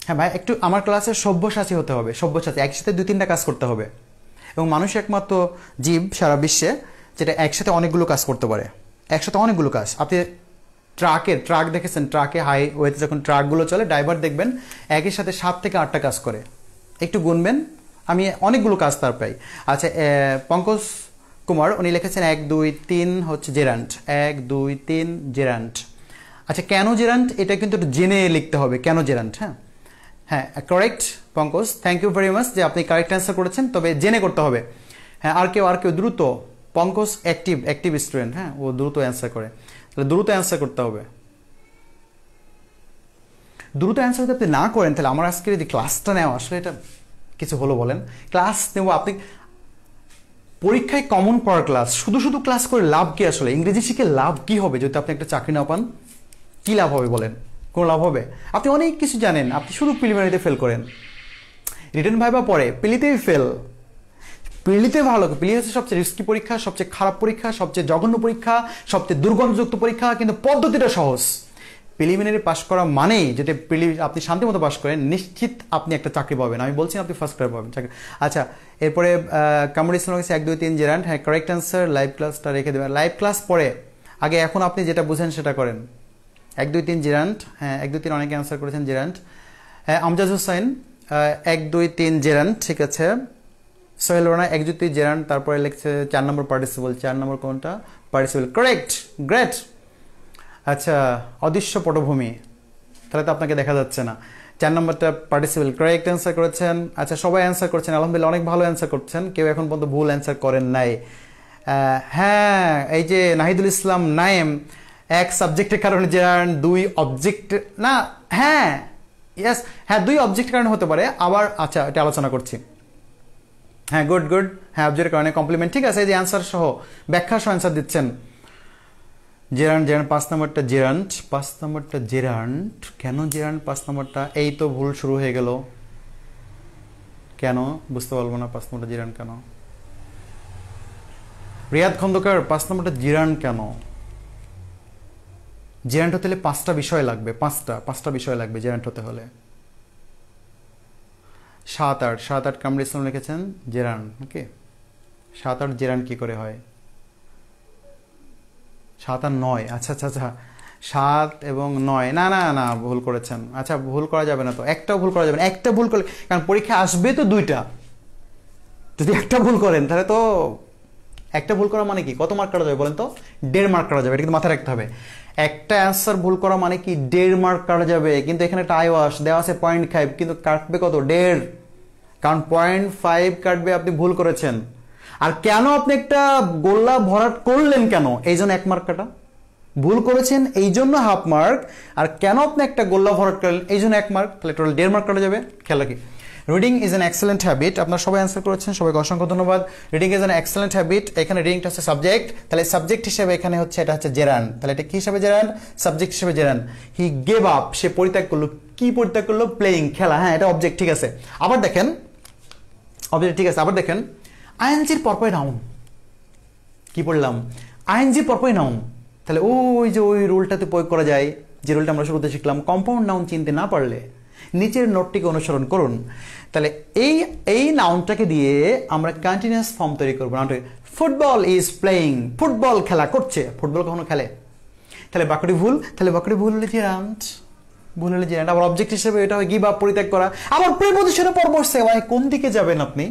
হ্যাঁ ভাই, একটু আমার ক্লাসে সব্যসাচী হতে হবে, সব্যসাচী, একসাথে 2-3টা কাজ করতে হবে। এবং মানুষ একমাত্র জীব সারা বিশ্বে যেটা একসাথে অনেকগুলো কাজ করতে পারে, একসাথে অনেকগুলো কাজ। আপনি ট্রাক দেখেছেন, ট্রাকে হাইওয়েতে যখন ট্রাকগুলো চলে, ড্রাইভার দেখবেন একই সাথে 7 থেকে 8টা কাজ করে। একটু গুনবেন, আমি অনেকগুলো কাজ তার পাই। আচ্ছা, পঙ্কজ কুমার উনি লিখেছেন 1 2 3 হচ্ছে জেরান্ট, 1 2 3 জেরান্ট। আচ্ছা, কেন জেরান্ট এটা কিন্তু একটু জেনে লিখতে হবে, কেন জেরান্ট। হ্যাঁ correct Pankaj, thank you very much যে আপনি কারেক্ট অ্যান্সার করেছেন, তবে জেনে করতে হবে। হ্যাঁ, আর কেউ দ্রুত, পঙ্কজ অ্যাক্টিভ স্টুডেন্ট, হ্যাঁ ও দ্রুত অ্যান্সার করে, তাহলে দ্রুত অ্যান্সার করতে হবে। দ্রুত অ্যান্সার যদি আপনি না করেন তাহলে আমার আজকে যদি ক্লাসটা নেওয়া আসলে এটা কিছু হলো বলেন। ক্লাস নেব, আপনি পরীক্ষায় কমন পড়ার ক্লাস, শুধু ক্লাস করে লাভ কি আসলে? ইংরেজি শিখে লাভ কি হবে যদি আপনি একটা চাকরি না পান? কি লাভ হবে বলেন? কোনো লাভ হবে? আপনি অনেক কিছু জানেন, আপনি শুধু প্রিলিমিনারিতে ফেল করেন, রিটেন ভাইবা পরে প্রিলিতেই ফেল। প্রিলিতে ভালো, প্রিলি হচ্ছে সবচেয়ে রিস্কি পরীক্ষা, সবচেয়ে খারাপ পরীক্ষা, সবচেয়ে জঘন্য পরীক্ষা, সবচেয়ে দুর্গন্ধযুক্ত পরীক্ষা, কিন্তু পদ্ধতিটা সহজ। প্রিলিমিনারি পাস করা মানেই যদি আপনি শান্তি মতো পাস করেন, নিশ্চিত আপনি একটা চাকরি পাবেন। আমি বলছি আপনি ফার্স্ট ক্লাস পাবেন চাকরি। আচ্ছা, এরপরে কামরুল ইসলাম হচ্ছে 1 2 3 জেরান্ট। হ্যাঁ কারেক্ট অ্যান্সার, লাইভ ক্লাসটা রেখে দেবেন। লাইভ ক্লাস পরে আগে এখন আপনি যেটা বুঝেন সেটা করেন। 1 2 3 জেরান্ট, হ্যাঁ 1 2 3 অনেকে অ্যান্সার করেছেন জেরান্ট। হ্যাঁ আমজাদ হোসেন 1 2 3 জেরান্ট, ঠিক আছে। সোহেল রানা 1 2 3 জেরান্ট, তারপরে লিখছে 4 নম্বর পার্টিসিপল, 4 নম্বর কোনটা? Participle, correct, great. আচ্ছা, অদৃশ্য পটভূমি, তাহলে তো আপনাকে দেখা যাচ্ছে না। 4 নম্বরটা পার্টিসিপল, কারেক্ট অ্যান্সার করেছেন। আচ্ছা, সবাই অ্যান্সার করছেন, আলহামদুলিল্লাহ অনেক ভালো অ্যান্সার করছেন, কেউ এখন পর্যন্ত ভুল অ্যান্সার করেন নাই। হ্যাঁ, এই যে নাহিদুল ইসলাম নাইম, 1 সাবজেক্টের কারণে জেরান্ট, 2 অবজেক্ট না, হ্যাঁ ইয়েস, হ্যাঁ 2 অবজেক্টের কারণে হতে পারে আবার। আচ্ছা, এটা আলোচনা করছি। হ্যাঁ গুড, হ্যাঁ অবজেক্টের কারণে কমপ্লিমেন্ট, ঠিক আছে। এই যে অ্যান্সার সহ, ব্যাখ্যা সহ অ্যান্সার দিচ্ছেন। জেরান্ট 5 নম্বরটা জেরান্ট, 5 নম্বরটা জেরান্ট। কেন জেরান্ট 5 নম্বরটা? এই তো ভুল শুরু হয়ে গেল। কেন বুঝতে পারবো না 5 নম্বরটা জেরান্ট কেন? রিয়াদ খন্দকার 5 নম্বরটা জেরান্ট কেন? জেরান্ট হতে হলে 5টা বিষয় লাগবে, 5টা বিষয় লাগবে জেরান্ট হতে হলে। 7 8 কামরুল ইসলাম লিখেছেন জেরান্ট, ওকে। 7 8 জেরান্ট কি করে হয়? 7 আর 9, আচ্ছা 7 এবং 9, না ভুল করেছেন। আচ্ছা, ভুল করা যাবে না তো, একটাও ভুল করা যাবে না। একটা ভুল করলে, কারণ পরীক্ষা আসবে তো 2টা, যদি একটা ভুল করেন তাহলে তো, একটা ভুল করা মানে কি কত মার্ক কাটা যাবে বলেন তো? 1.5 মার্ক কাটা যাবে, এটা কিন্তু মাথায় রাখতে হবে। একটা অ্যান্সার ভুল করা মানে কি 1.5 মার্ক কাটা যাবে, কিন্তু এখানে একটা আইওয়াস দেওয়া আছে 0.5, কিন্তু কাটবে কত? 1.5, কারণ 0.5 কাটবে আপনি ভুল করেছেন। আর কেন আপনি একটা গোল্লা ভরাট করলেন কেন? এই জন্য 1 মার্ক কাটা। ভুল করেছেন এই জন্য 1/2 মার্ক, আর কেন আপনি একটা গোল্লা ভরাট করলেন এই জন্য 1 মার্ক, তাহলে টোটাল 1.5 মার্ক কাটা যাবে। খেয়াল রাখি, reading is an excellent habit, আপনারা সবাই অ্যান্সার করেছেন, সবাইকে অসংখ্য ধন্যবাদ। Reading is an excellent habit, এখানে রিডিংটা হচ্ছে সাবজেক্ট, তাহলে সাবজেক্ট হিসেবে এখানে হচ্ছে এটা হচ্ছে জেরান, তাহলে এটা কি হিসেবে জেরান? সাবজেক্ট হিসেবে জেরান। হি গেভ আপ, সে পরিত্যাগ করলো, কি পরিত্যাগ করলো? প্লেয়িং, খেলা, হ্যাঁ এটা অবজেক্ট, ঠিক আছে। আবার দেখেন অবজেক্ট, ঠিক আছে। আবার দেখেন আইএনজির পরপরই নাউন, কি পড়লাম? আইএনজির পরপরই নাউন, তাহলে ওই যে ওই রুলটাতে প্রয়োগ করা যায়, যে রুলটা আমরা শুরুতে শিখলাম, কম্পাউন্ড নাউন চিনতে না পারলে নিচের নোটটিকে অনুসরণ করুন। তাহলে এই নাউনটাকে দিয়ে আমরা কন্টিনিউয়াস ফর্ম তৈরি করবো। ফুটবল ইজ প্লেয়িং, ফুটবল খেলা করছে, ফুটবল কখনো খেলে? তাহলে বাক্যটি ভুল, তাহলে বাক্যটি ভুল হলে জেরান্ট, ভুল হলে জেরান্ট। আবার অবজেক্ট হিসেবে এটা হয় গিভ আপ, পরিত্যাগ করা। আবার প্রিপজিশনের পর বসছে, ভাই কোন দিকে যাবেন আপনি?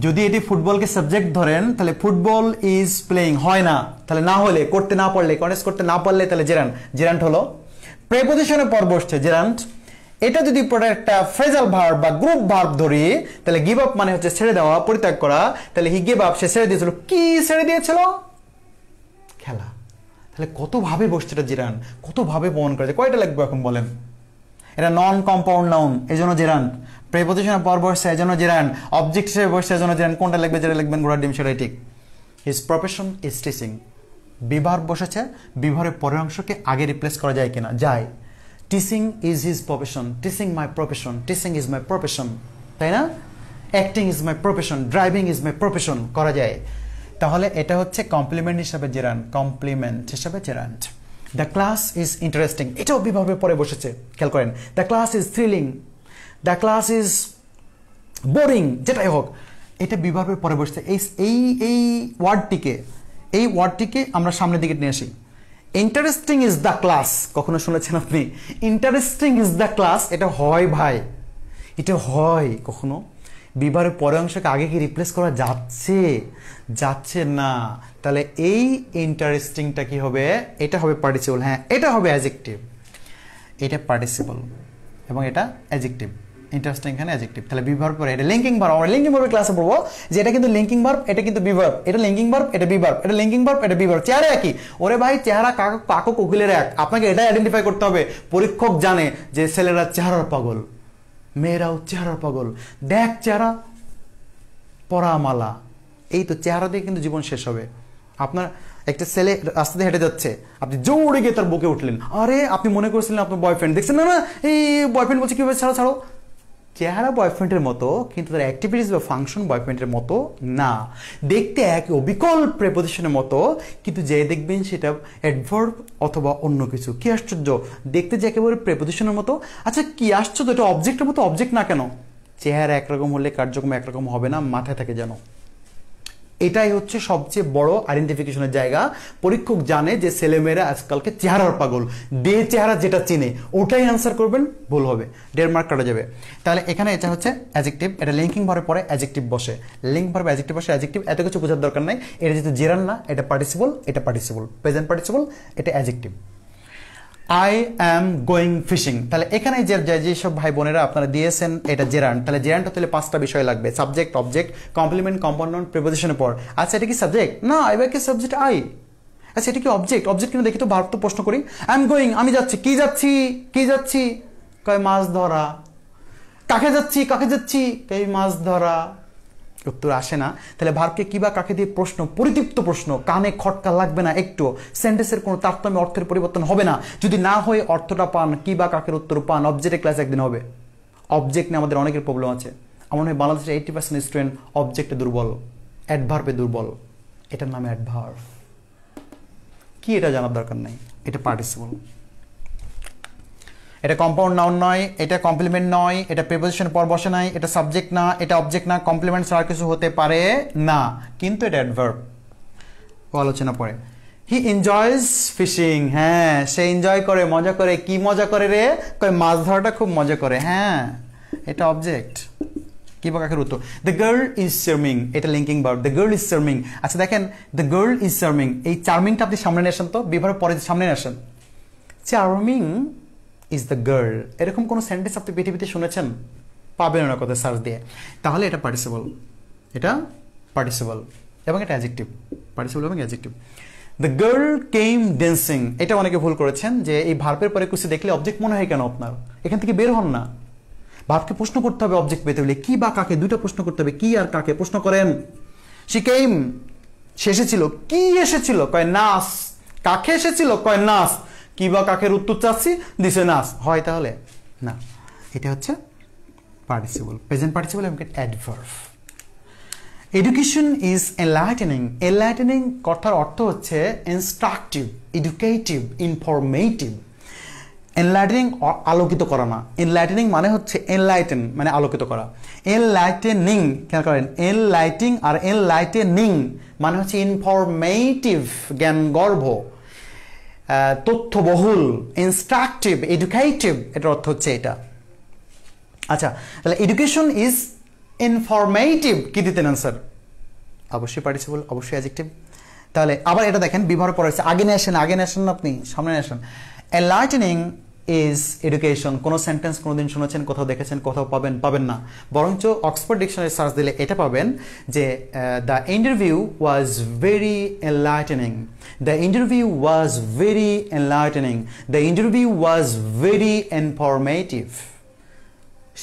যদি এটি ফুটবলকে সাবজেক্ট ধরেন তাহলে ফুটবল ইজ প্লেয়িং হয় না, তাহলে না হলে, করতে না পারলে, কন্টেক্সট করতে না পারলে তাহলে জেরান্ট, জেরান্ট হলো। প্রিপজিশনের পর বসছে জেরান্ট। এটা যদি একটা ফ্রেজাল ভার্ব বা গ্রুপ ভার্ব ধরি তাহলে গিভ আপ মানে হচ্ছে ছেড়ে দেওয়া, পরিত্যাগ করা। তাহলে হি গিভ আপ, সে ছেড়ে দিয়েছিল, কি ছেড়ে দিয়েছিল? খেলা। তাহলে কত ভাবে বসছে এটা জেরান্ট, কত ভাবে প্রমাণ করা যায়। কয়টা লাগবে এখন বলেন? এটা নন কম্পাউন্ড নাউন, এজন্য জেরান্ট। প্রিপজিশনের পর বসছে এজন্য জেরান্ট, অবজেক্ট হিসেবে বসছে এজন্য জেরান্ট। কোনটা লিখবে? যেটা লিখবেন ঘোড়ার ডিম, সেটাই ঠিক। হিজ প্রফেশন ইজ টিচিং, বিভার বসেছে, বিভারের পরের অংশকে আগে রিপ্লেস করা যায় কিনা? যায়। Teaching is his profession, teaching my profession, teaching is my profession, তাই না? Acting is my profession, driving is my profession, করা যায়। তাহলে এটা হচ্ছে কমপ্লিমেন্ট হিসাবে জেরান্ট, কমপ্লিমেন্ট হিসাবে gerund. The class is interesting, এটাও বিভাগের পরে বসেছে, খেয়াল করেন। The class is thrilling, the class is boring, যেটাই হোক এটা বিভাগের পরে বসছে। এই ওয়ার্ডটিকে আমরা সামনের দিকে নিয়ে আসি। ইন্টারেস্টিং ইজ দ্য ক্লাস, কখনো শুনেছেন আপনি? ইন্টারেস্টিং ইজ দ্য ক্লাস, এটা হয় ভাই, এটা হয় কখনো? বিভাগের পরের অংশকে আগে কি রিপ্লেস করা যাচ্ছে? যাচ্ছে না। তাহলে এই ইন্টারেস্টিংটা কি হবে? এটা হবে পার্টিসিপল, হ্যাঁ এটা হবে অ্যাডজেক্টিভ, এটা পার্টিসিপল এবং এটা অ্যাডজেক্টিভ। ইন্টারেস্টিং এখানে অ্যাডজেক্টিভ। তাহলে বিভার্ব পরে এটা লিঙ্কিং ভার্ব, আমরা লিঙ্কিং ভার্বের ক্লাসে পড়বো যে এটা কিন্তু লিঙ্কিং ভার্ব, এটা কিন্তু বিভার্ব, এটা লিঙ্কিং ভার্ব, এটা বিভার্ব, এটা লিঙ্কিং ভার্ব, এটা বিভার্ব, চেহারা একই। ওরে ভাই চেহারা কাকো কোকিলের এক, আপনাকে এটা আইডেন্টিফাই করতে হবে। পরীক্ষক জানে যে ছেলেরা চেহারার পাগল, মেয়েরাও চেহারার পাগল। দেখ চেহারা, পরা মালা, এই তো চেহারা দিয়ে কিন্তু জীবন শেষ হবে। আপনার একটা ছেলে রাস্তা দিয়ে হেঁটে যাচ্ছে, আপনি জোরে গিয়ে তার বুকে উঠলেন, আরে আপনি মনে করছিলেন আপনার বয়ফ্রেন্ড, দেখছেন না এই বয়ফ্রেন্ড বলছে কিভাবে ছাড়ো ছাড়ো। চেহারা বয়ফ্রেন্ডের মতো কিন্তু তার অ্যাক্টিভিটিস বা ফাংশন বয়ফ্রেন্ডের মতো না। দেখতে এক অবিকল প্রিপজিশনের মতো, কিন্তু যে দেখবেন সেটা অ্যাডভার্ব অথবা অন্য কিছু। কি আশ্চর্য, দেখতে যে একেবারে প্রিপজিশনের মতো। আচ্ছা কি আশ্চর্য, এটা অবজেক্টের মতো অবজেক্ট না কেন? চেহারা একরকম হলে কার্যক্রম একরকম হবে না, মাথায় থাকে যেন। এটাই হচ্ছে সবচেয়ে বড় আইডেন্টিফিকেশনের জায়গা। পরীক্ষক জানে যে ছেলেমেয়েরা আজকালকে চেহারার পাগল, চেহারা যেটা চিনে ওটাই অ্যান্সার করবেন, ভুল হবে, 1.5 মার্ক কাটা যাবে। তাহলে এখানে এটা হচ্ছে অ্যাডজেক্টিভ, এটা লিঙ্কিং ভার্বের পরে অ্যাডজেক্টিভ বসে, লিঙ্ক ভার্ব অ্যাডজেক্টিভ বসে অ্যাডজেক্টিভ। এত কিছু বোঝার দরকার নাই। এটা যেহেতু জেরান না, এটা পার্টিসিপল, এটা পার্টিসিপল, প্রেজেন্ট পার্টিসিপল, এটা adjective. I am going fishing, তাহলে এখানে যেসব ভাই বোনেরা আপনারা দিয়েছেন এটা জেরান্ট, তাহলে জেরান্ট হতে 5টা বিষয় লাগবে, subject, object, complement, compound noun, প্রিপজিশনের পর। আচ্ছা এটা কি সাবজেক্ট? না, এবার কি সাবজেক্ট আই। আচ্ছা এটা কি অবজেক্ট? অবজেক্ট কিন্তু দেখি তো, ভার্ব তো প্রশ্ন করি। আই এম গোয়িং, আমি যাচ্ছি, কি যাচ্ছি, কি যাচ্ছি, কয় মাছ ধরা। কাকে যাচ্ছি, কাকে যাচ্ছি, কই মাছ ধরা। উত্তর আসে না। তাহলে ভার্বকে কি বা কাকে দিয়ে প্রশ্ন, পরিতৃপ্ত প্রশ্ন, কানে খটকা লাগবে না একটু, সেন্টেন্সের কোনো তারতম্য অর্থের পরিবর্তন হবে না। যদি না হয় অর্থটা পান, কি বা কাকের উত্তর পান, অবজেক্টের ক্লাস একদিন হবে। অবজেক্ট নিয়ে আমাদের অনেকের প্রবলেম আছে। আমার হয় বাংলাদেশের 80% স্টুডেন্ট অবজেক্টে দুর্বল, অ্যাডভার্বে দুর্বল। এটার নামে অ্যাডভার্ব কি এটা জানার দরকার নাই। এটা পার্টিসিপল, এটা কম্পাউন্ড নাউন নয়, এটা কমপ্লিমেন্ট নয়, এটা প্রিপজিশন পর বসে নাই, এটা সাবজেক্ট না, এটা অবজেক্ট না, কমপ্লিমেন্ট ছাড়া কিছু হতে পারে না, কিন্তু এটা অ্যাডভার্ব। আলোচনা পরে হি এনজয়স ফিশিং, হ্যাঁ সে এনজয় করে, মজা করে। কি মজা করে রে, কয় মাছ ধরাটা খুব মজা করে, হ্যাঁ এটা অবজেক্ট। কি বা কাকের উত্তর। দ্য গার্ল ইজ চার্মিং, এটা linking verb, the girl is charming. আচ্ছা দেখেন দ্য গার্ল ইজ চার্মিং, এই চার্মিংটা আপনি সামনে নিয়ে আসেন তো, বিভাগের পরে সামনে নিয়ে আসেন। চার্মিং ইজ দ্য গার্ল, এরকম কোনো সেন্টেন্স আপনি পৃথিবীতে শুনেছেন? পাবেন না কথা সার্চ দিয়ে। তাহলে এটা পার্টিসিপল, এটা পার্টিসিপল এবং এটা অ্যাডজেক্টিভ, পার্টিসিপল এবং adjective. The girl came dancing, এটা অনেকে ভুল করেছেন যে এই ভার্বের পরে কিছু দেখলে অবজেক্ট মনে হয় কেন আপনার, এখান থেকে বের হন না। ভাবকে প্রশ্ন করতে হবে অবজেক্ট পেতে হলে কি বা কাকে, দুইটা প্রশ্ন করতে হবে, কি আর কাকে প্রশ্ন করেন। she came, সে এসেছিল, কি এসেছিল, কয় নাস। কাকে এসেছিল, কয় নাস। কি বা কাকের উত্তর চাচ্ছি, দিছে নাস। হয় তাহলে না, এটা হচ্ছে পার্টিসিপল, প্রেজেন্ট পার্টিসিপল এবং adverb. Education is enlightening. Enlightening কথার অর্থ হচ্ছে ইনস্ট্রাকটিভ, এডুকেটিভ, ইনফরমেটিভ। এনলাইটেনিং আলোকিত করা না, এনলাইটেনিং মানে হচ্ছে এনলাইটেন মানে আলোকিত করা। এনলাইটেনিং খেয়াল করেন, এনলাইটিং আর এনলাইটেনিং মানে হচ্ছে ইনফরমেটিভ, জ্ঞানগর্ভ, তথ্যবহুল, ইনস্ট্রাকটিভ, এডুকেটিভ, এটার অর্থ হচ্ছে এটা। আচ্ছা, তাহলে এডুকেশন ইজ ইনফরমেটিভ, কি দিতেন আনসার? অবশ্যই পার্টিসিপল, অবশ্যই অ্যাডজেক্টিভ। তাহলে আবার এটা দেখেন, ব্যবহার পড়া হচ্ছে, আগে নিয়ে আসেন, আগে নিয়ে আসেন, আপনি সামনে আসেন। Enlightening is education. কোনো সেন্টেন্স কোনোদিন শুনেছেন, কোথাও দেখেছেন, কোথাও পাবেন না, বরঞ্চ অক্সফোর্ড ডিকশনারি সার্চ দিলে এটা পাবেন যে the interview was very enlightening, the interview was very enlightening, the interview was very informative.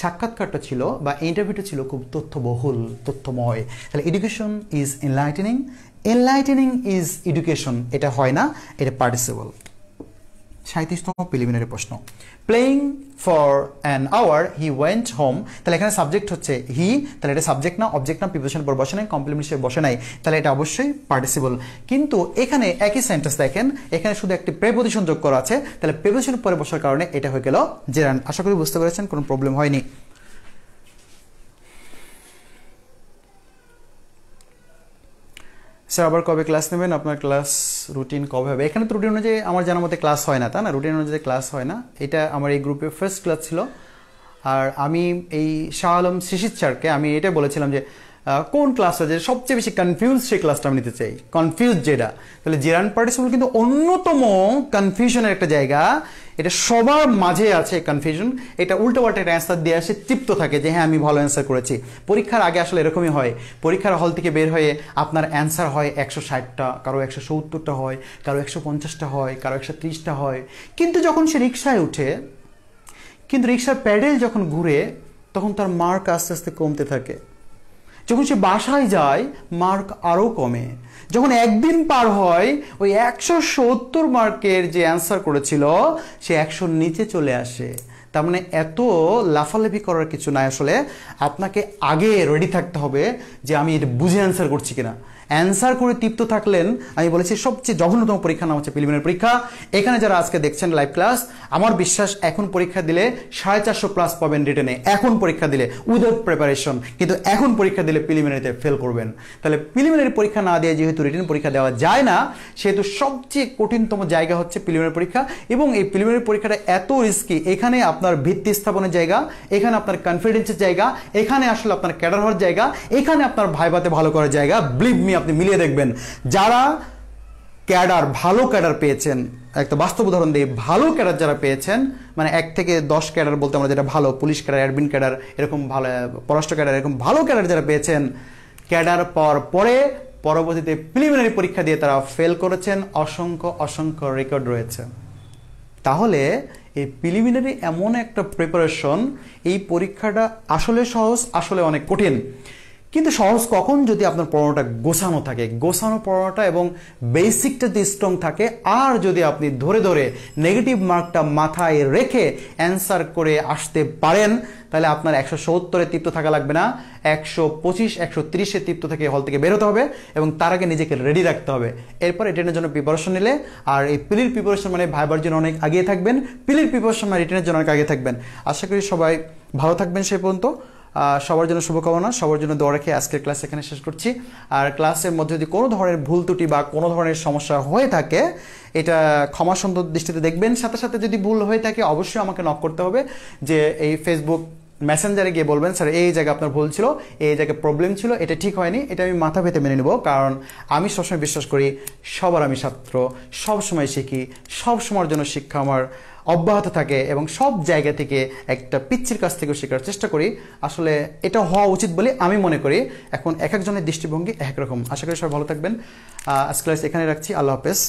সাক্ষাৎকারটা ছিল বা ইন্টারভিউটা ছিল খুব তথ্যবহুল, তথ্যময়। তাহলে education is enlightening, enlightening is education, এটা হয় না, এটা পার্টিসিপল। 37তম প্রিলিমিনারি প্রশ্ন, playing for an hour he went home. তাহলে এখানে সাবজেক্ট হচ্ছে হি, তাহলে এটা সাবজেক্ট না, অবজেক্ট না, প্রিপোজিশন পর বসে নাই, কমপ্লিমেন্ট হিসেবে বসে নাই, তাহলে এটা অবশ্যই পার্টিসিপল। কিন্তু এখানে একই সেন্টেন্স দেখেন, এখানে শুধু একটি প্রেপোজিশন যোগ করা আছে, তাহলে প্রেপোজিশন পরে বসার কারণে এটা হয়ে গেল জেরান্ড। আশা করি বুঝতে পেরেছেন, কোনো প্রবলেম হয়নি। স্যার আবার কবে ক্লাস নেবেন? আপনার ক্লাস রুটিন কবে হবে? এখানে তো রুটিন অনুযায়ী আমার জানার মতে ক্লাস হয় না, তা না? রুটিন অনুযায়ী ক্লাস হয় না। এটা আমার এই গ্রুপে ফার্স্ট ক্লাস ছিল। আর আমি এই শাহ আলম শিশির স্যারকে আমি এটা বলেছিলাম যে কোন ক্লাসটা যে সবচেয়ে বেশি কনফিউজ সেই ক্লাসটা আমি নিতে চাই, কনফিউজ যেটা। তাহলে জেরান্ড পার্টিসিপল কিন্তু অন্যতম কনফিউশনের একটা জায়গা, এটা সবার মাঝে আছে কনফিউশন। এটা উল্টোপাল্টা একটা অ্যান্সার দিয়ে আসে, তৃপ্ত থাকে যে হ্যাঁ আমি ভালো অ্যান্সার করেছি। পরীক্ষার আগে আসলে এরকমই হয়, পরীক্ষার হল থেকে বের হয়ে আপনার অ্যান্সার হয় 160টা, কারো 170টা হয়, কারো 150টা হয়, কারো 130টা হয়। কিন্তু যখন সে রিক্সায় উঠে, কিন্তু রিক্সার প্যাডেল যখন ঘুরে, তখন তার মার্ক আস্তে আস্তে কমতে থাকে। যখন সে বাসায় যায়, মার্ক আরও কমে। যখন একদিন পার হয়, ওই 170 মার্কের যে অ্যান্সার করেছিল সে 100 নিচে চলে আসে। তার মানে এত লাফালাফি করার কিছু নাই। আসলে আপনাকে আগে রেডি থাকতে হবে যে আমি এটা বুঝে অ্যান্সার করছি কিনা। অ্যান্সার করে তৃপ্ত থাকলেন, আমি বলেছি সবচেয়ে জঘন্যতম পরীক্ষার নাম হচ্ছে প্রিলিমিনারি পরীক্ষা। এখানে যারা আজকে দেখছেন লাইভ ক্লাস, আমার বিশ্বাস এখন পরীক্ষা দিলে 450 প্লাস পাবেন রিটেনে, এখন পরীক্ষা দিলে উইদাউট প্রিপারেশন। কিন্তু এখন পরীক্ষা দিলে প্রিলিমিনারিতে ফেল করবেন। তাহলে প্রিলিমিনারি পরীক্ষা না দিয়ে যেহেতু রিটেন পরীক্ষা দেওয়া যায় না, সেহেতু সবচেয়ে কঠিনতম জায়গা হচ্ছে প্রিলিমিনারি পরীক্ষা। এবং এই প্রিলিমিনারি পরীক্ষাটা এত রিস্কি, এখানে আপনার ভিত্তি স্থাপনের জায়গা, এখানে আপনার কনফিডেন্সের জায়গা, এখানে আসলে আপনার ক্যাডার হওয়ার জায়গা, এখানে আপনার ভাইভাতে ভালো করার জায়গা। বিলিভ মি, আপনি মিলিয়ে দেখবেন যারা ক্যাডার, ভালো ক্যাডার পেয়েছেন, একটা বাস্তব উদাহরণ দিয়ে, ভালো ক্যাডার যারা পেয়েছেন, মানে 1 থেকে 10 ক্যাডার বলতে আমরা যেটা ভালো, পুলিশ ক্যাডার, অ্যাডমিন ক্যাডার, এরকম ভালো পররাষ্ট্র ক্যাডার, এরকম ভালো ক্যাডার যারা পেয়েছেন, ক্যাডার পাওয়ার পরে পরবর্তীতে প্রিলিমিনারি পরীক্ষা দিয়ে তারা ফেল করেছেন, অসংখ্য অসংখ্য রেকর্ড রয়েছে। তাহলে এই প্রিলিমিনারি এমন একটা প্রিপারেশন, এই পরীক্ষাটা আসলে সহজ, আসলে অনেক কঠিন। কিন্তু সহজ কখন? যদি আপনার পড়ানোটা গোছানো থাকে, গোছানো পড়ানোটা এবং বেসিকটা যদি স্ট্রং থাকে, আর যদি আপনি ধরে ধরে নেগেটিভ মার্কটা মাথায় রেখে অ্যান্সার করে আসতে পারেন, তাহলে আপনার 170-এ তৃপ্ত থাকা লাগবে না, 125-130-এ তৃপ্ত থেকে হল থেকে বেরোতে হবে এবং তার আগে নিজেকে রেডি রাখতে হবে। এরপর রিটেনের জন্য প্রিপারেশন নিলে, আর এই প্রিলির প্রিপারেশন মানে ভাইবার জন্য অনেক আগিয়ে থাকবেন, প্রিলির প্রিপারেশন মানে রিটেনের জন্য অনেক আগিয়ে থাকবেন। আশা করি সবাই ভালো থাকবেন সে পর্যন্ত। সবার জন্য শুভকামনা, সবার জন্য দোয়া রেখে আজকের ক্লাস এখানে শেষ করছি। আর ক্লাসের মধ্যে যদি কোনো ধরনের ভুল ত্রুটি বা কোনো ধরনের সমস্যা হয়ে থাকে, এটা ক্ষমাসুন্দর দৃষ্টিতে দেখবেন। সাথে সাথে যদি ভুল হয়ে থাকে অবশ্যই আমাকে নক করতে হবে, যে এই ফেসবুক মেসেঞ্জারে গিয়ে বলবেন স্যার এই জায়গায় আপনার ভুল ছিল, এই জায়গায় প্রবলেম ছিল, এটা ঠিক হয়নি। এটা আমি মাথা পেতে মেনে নেব, কারণ আমি সবসময় বিশ্বাস করি সবার আমি ছাত্র, সবসময় শিখি, সব সময়ের জন্য শিক্ষা আমার অব্যাহত থাকে এবং সব জায়গা থেকে একটা পিচ্ছির কাছ থেকেও শেখার চেষ্টা করি। আসলে এটা হওয়া উচিত বলে আমি মনে করি। এখন এক একজনের দৃষ্টিভঙ্গি একরকম। আশা করি সবাই ভালো থাকবেন। আজকে ক্লাস এখানে রাখছি। আল্লাহ হাফেজ।